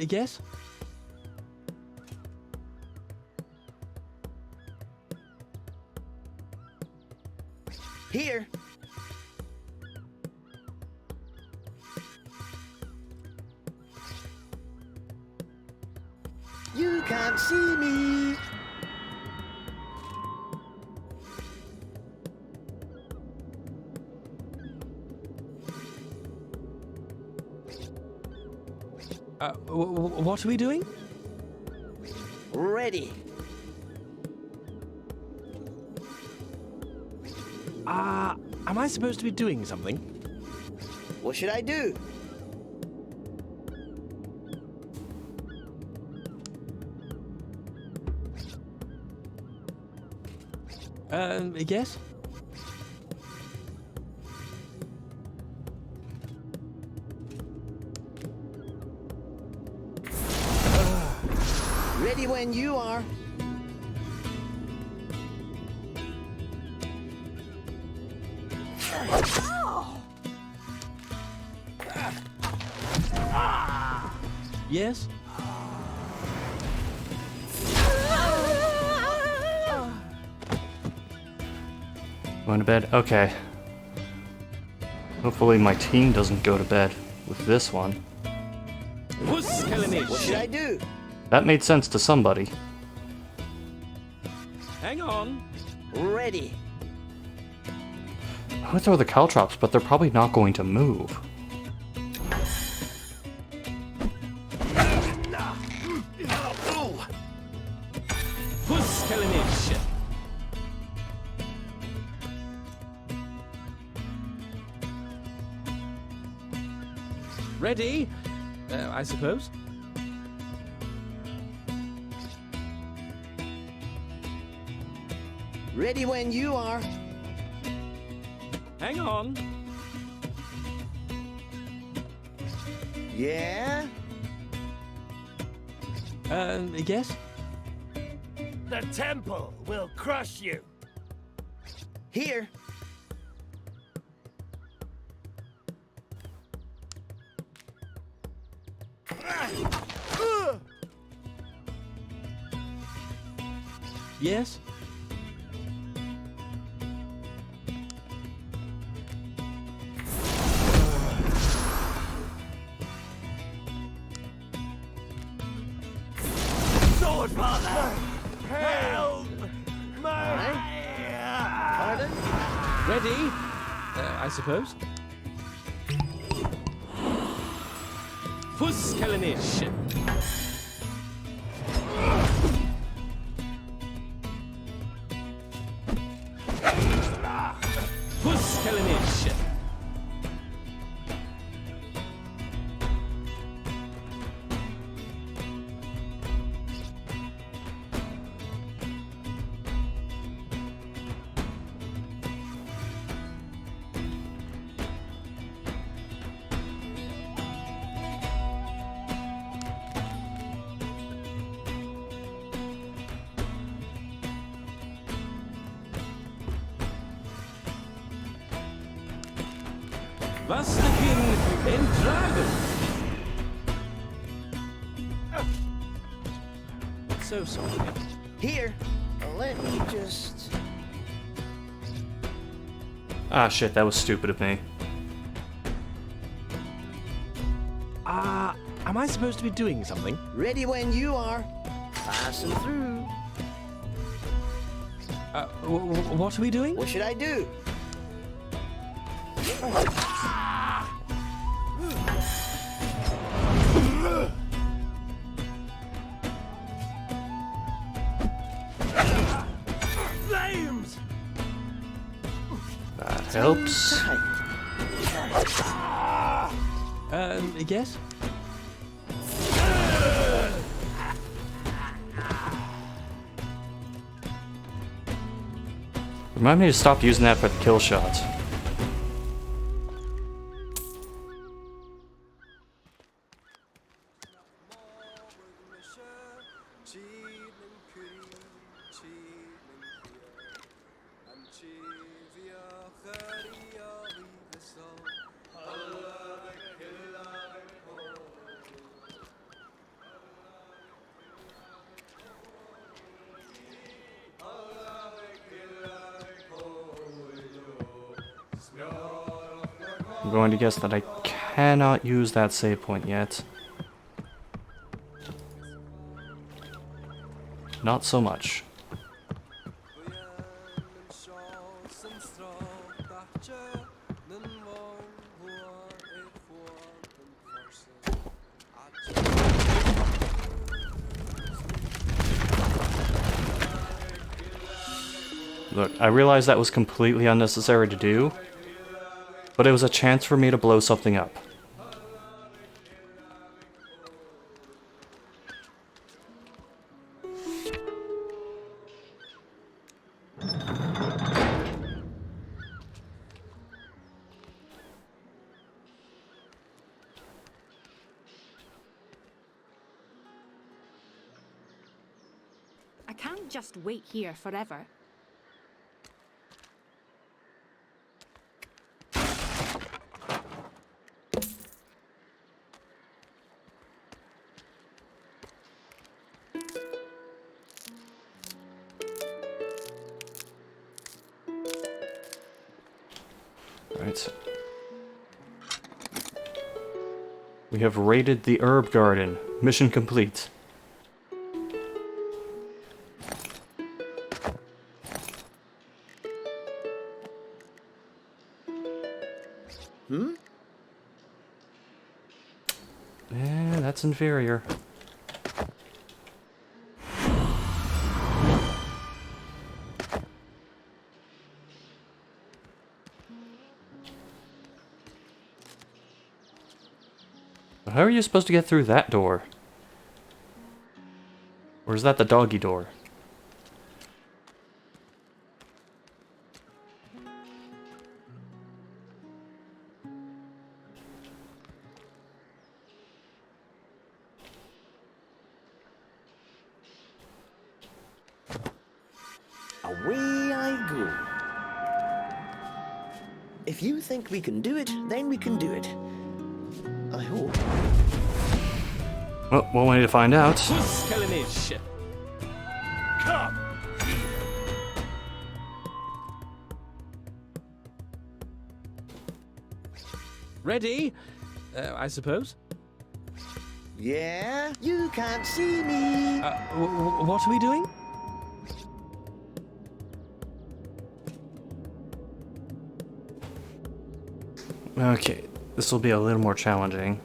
[SPEAKER 5] Yes?
[SPEAKER 25] Here. You can't see me.
[SPEAKER 5] What are we doing?
[SPEAKER 25] Ready.
[SPEAKER 5] Am I supposed to be doing something?
[SPEAKER 25] What should I do?
[SPEAKER 5] Yes?
[SPEAKER 25] Ready when you are.
[SPEAKER 5] Yes?
[SPEAKER 1] Going to bed? Okay. Hopefully my team doesn't go to bed with this one.
[SPEAKER 25] What should I do?
[SPEAKER 1] That made sense to somebody.
[SPEAKER 5] Hang on.
[SPEAKER 25] Ready.
[SPEAKER 1] I would throw the caltrops, but they're probably not going to move.
[SPEAKER 5] Ready? I suppose.
[SPEAKER 25] Ready when you are.
[SPEAKER 5] Hang on.
[SPEAKER 25] Yeah?
[SPEAKER 5] Yes?
[SPEAKER 3] The temple will crush you.
[SPEAKER 25] Here.
[SPEAKER 5] Yes?
[SPEAKER 3] Sword Father! Help!
[SPEAKER 5] Pardon? Ready? I suppose. Fuskelenish! Fuskelenish! Vastakin en dragon! So sorry.
[SPEAKER 25] Here, let me just...
[SPEAKER 1] Ah, shit, that was stupid of me.
[SPEAKER 5] Am I supposed to be doing something?
[SPEAKER 25] Ready when you are. Passing through.
[SPEAKER 5] What are we doing?
[SPEAKER 25] What should I do?
[SPEAKER 3] Flames!
[SPEAKER 1] That helps.
[SPEAKER 5] Yes?
[SPEAKER 1] Remind me to stop using that for the kill shots. I'm going to guess that I cannot use that save point yet. Not so much. Look, I realize that was completely unnecessary to do, but it was a chance for me to blow something up.
[SPEAKER 4] I can't just wait here forever.
[SPEAKER 1] Right. We have raided the herb garden. Mission complete. Yeah, that's inferior. How are you supposed to get through that door? Or is that the doggy door?
[SPEAKER 25] Away I go. If you think we can do it, then we can do it. I hope.
[SPEAKER 1] Well, one way to find out.
[SPEAKER 5] Fuskelenish!
[SPEAKER 3] Come!
[SPEAKER 5] Ready? I suppose.
[SPEAKER 25] Yeah? You can't see me.
[SPEAKER 5] What are we doing?
[SPEAKER 1] Okay, this will be a little more challenging.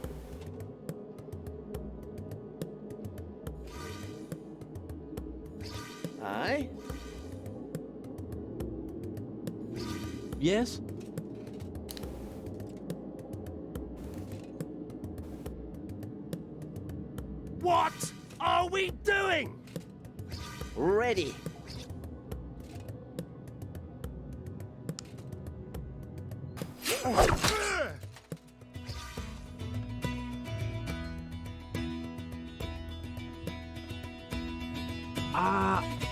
[SPEAKER 25] Aye?
[SPEAKER 5] Yes?
[SPEAKER 3] What are we doing?
[SPEAKER 25] Ready.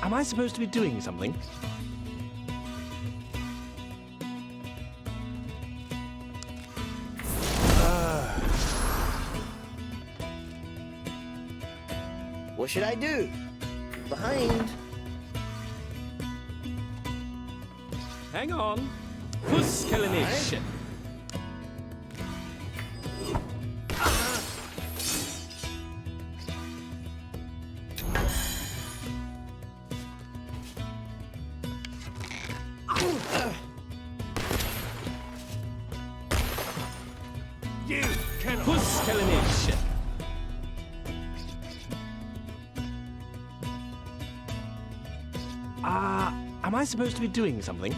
[SPEAKER 5] Am I supposed to be doing something?
[SPEAKER 25] What should I do? Behind.
[SPEAKER 5] Hang on. Puskelination.
[SPEAKER 3] You cannot.
[SPEAKER 5] Puskelination. Am I supposed to be doing something?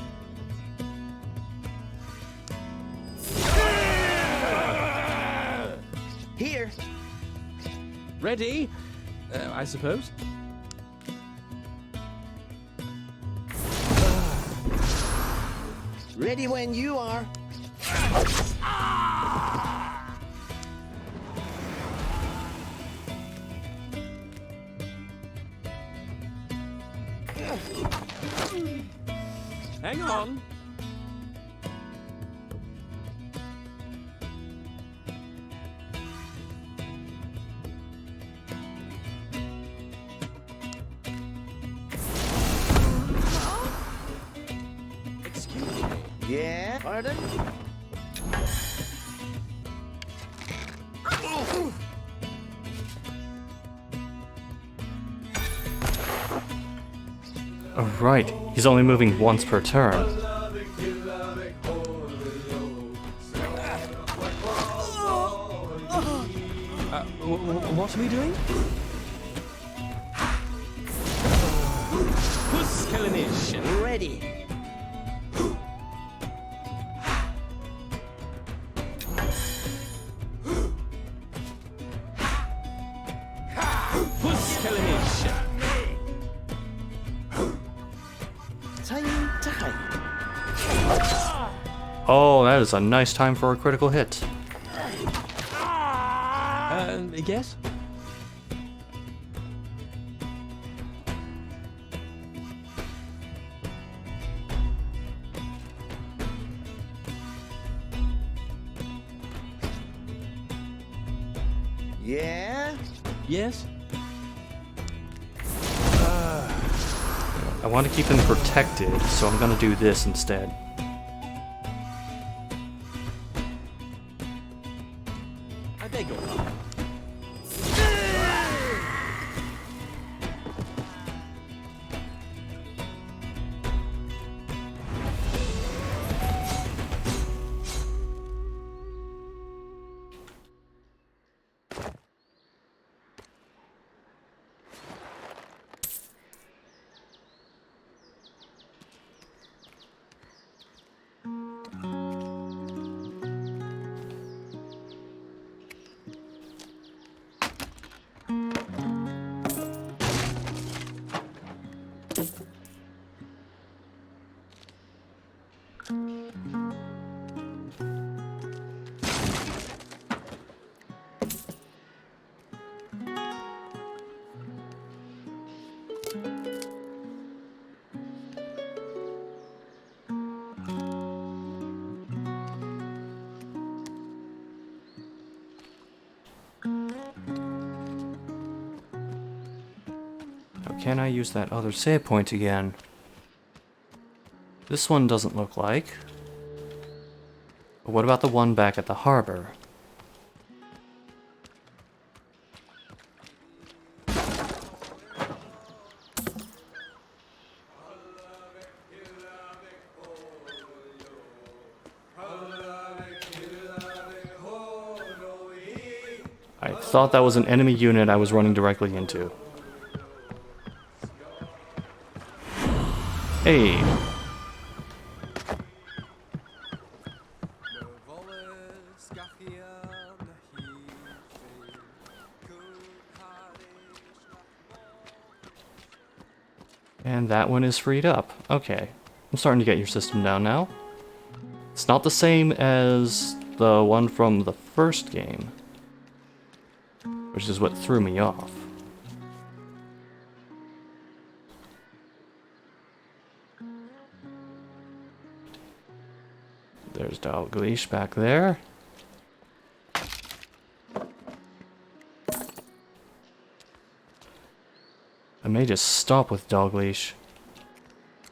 [SPEAKER 25] Here.
[SPEAKER 5] Ready? I suppose.
[SPEAKER 25] Ready when you are.
[SPEAKER 5] Hang on. Excuse me.
[SPEAKER 25] Yeah? Pardon?
[SPEAKER 1] Alright, he's only moving once per turn.
[SPEAKER 5] What are we doing? Puskelination.
[SPEAKER 25] Ready.
[SPEAKER 5] Puskelination.
[SPEAKER 25] Time to hide.
[SPEAKER 1] Oh, that is a nice time for a critical hit.
[SPEAKER 5] Yes?
[SPEAKER 25] Yeah?
[SPEAKER 5] Yes?
[SPEAKER 1] I want to keep him protected, so I'm gonna do this instead.
[SPEAKER 5] I beg your pardon.
[SPEAKER 1] How can I use that other save point again? This one doesn't look like. But what about the one back at the harbor? I thought that was an enemy unit I was running directly into. Hey! And that one is freed up. Okay. I'm starting to get your system down now. It's not the same as the one from the first game, which is what threw me off. There's Dalgleish back there. I may just stop with Dalgleish.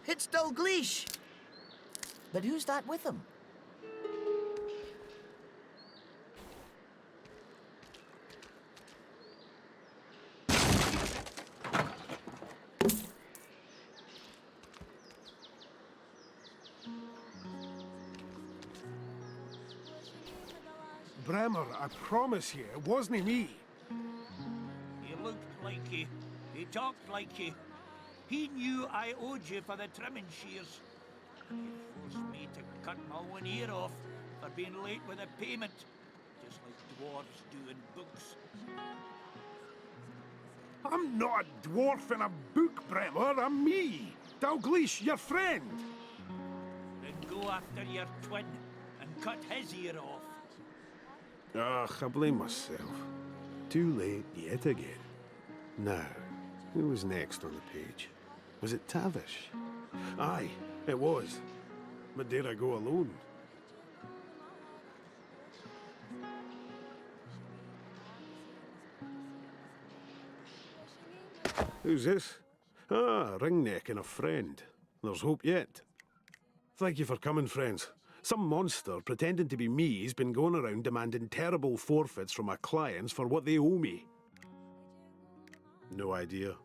[SPEAKER 17] It's Dalgleish! But who's that with him?
[SPEAKER 21] Bremer, I promise you, it wasn't me.
[SPEAKER 3] He looked like you. He talked like you. He knew I owed you for the trimming shears. He forced me to cut my own ear off for being late with a payment, just like dwarves do in books.
[SPEAKER 21] I'm not a dwarf in a book, Bremer. I'm me, Dalgleish, your friend.
[SPEAKER 3] Then go after your twin and cut his ear off.
[SPEAKER 9] I blame myself. Too late yet again. Now, who was next on the page? Was it Tavish? Aye, it was. But dare I go alone? Who's this? Ah, Ringneck and a friend. There's hope yet. Thank you for coming, friends. Some monster pretending to be me has been going around demanding terrible forfeits from my clients for what they owe me. No idea.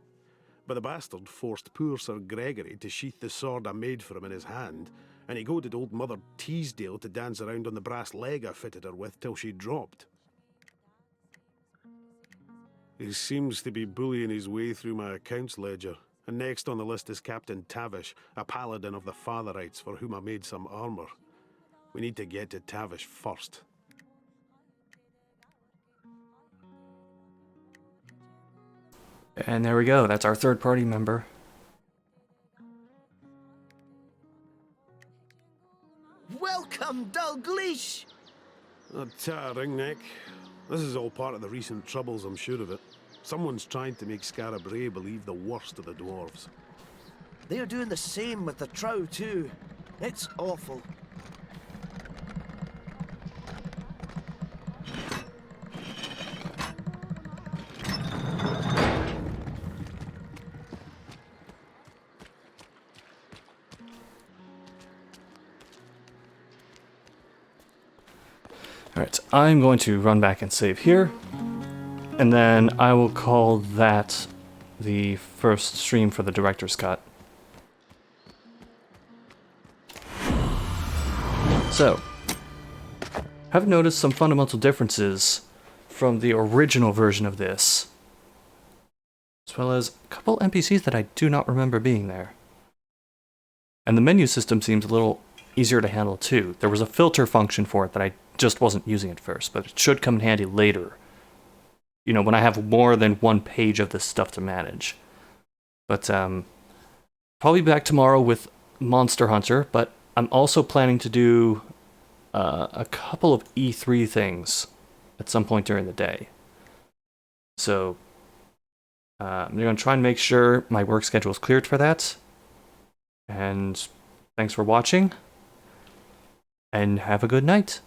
[SPEAKER 9] But the bastard forced poor Sir Gregory to sheath the sword I made for him in his hand, and he goaded old Mother Teasdale to dance around on the brass leg I fitted her with till she dropped. He seems to be bullying his way through my accounts ledger, and next on the list is Captain Tavish, a paladin of the Fatherites for whom I made some armor. We need to get to Tavish first.
[SPEAKER 1] And there we go, that's our third party member.
[SPEAKER 17] Welcome, Dalgleish!
[SPEAKER 9] Ringneck. This is all part of the recent troubles, I'm sure of it. Someone's trying to make Skara Brae believe the worst of the dwarves.
[SPEAKER 17] They're doing the same with the Trow, too. It's awful.
[SPEAKER 1] Alright, I'm going to run back and save here, and then I will call that the first stream for the director's cut. So, I've noticed some fundamental differences from the original version of this, as well as a couple NPCs that I do not remember being there. And the menu system seems a little easier to handle too. There was a filter function for it that I just wasn't using at first, but it should come in handy later. You know, when I have more than one page of this stuff to manage. But probably back tomorrow with Monster Hunter, but I'm also planning to do a couple of E3 things at some point during the day. So I'm going to try and make sure my work schedule is cleared for that. And thanks for watching, and have a good night.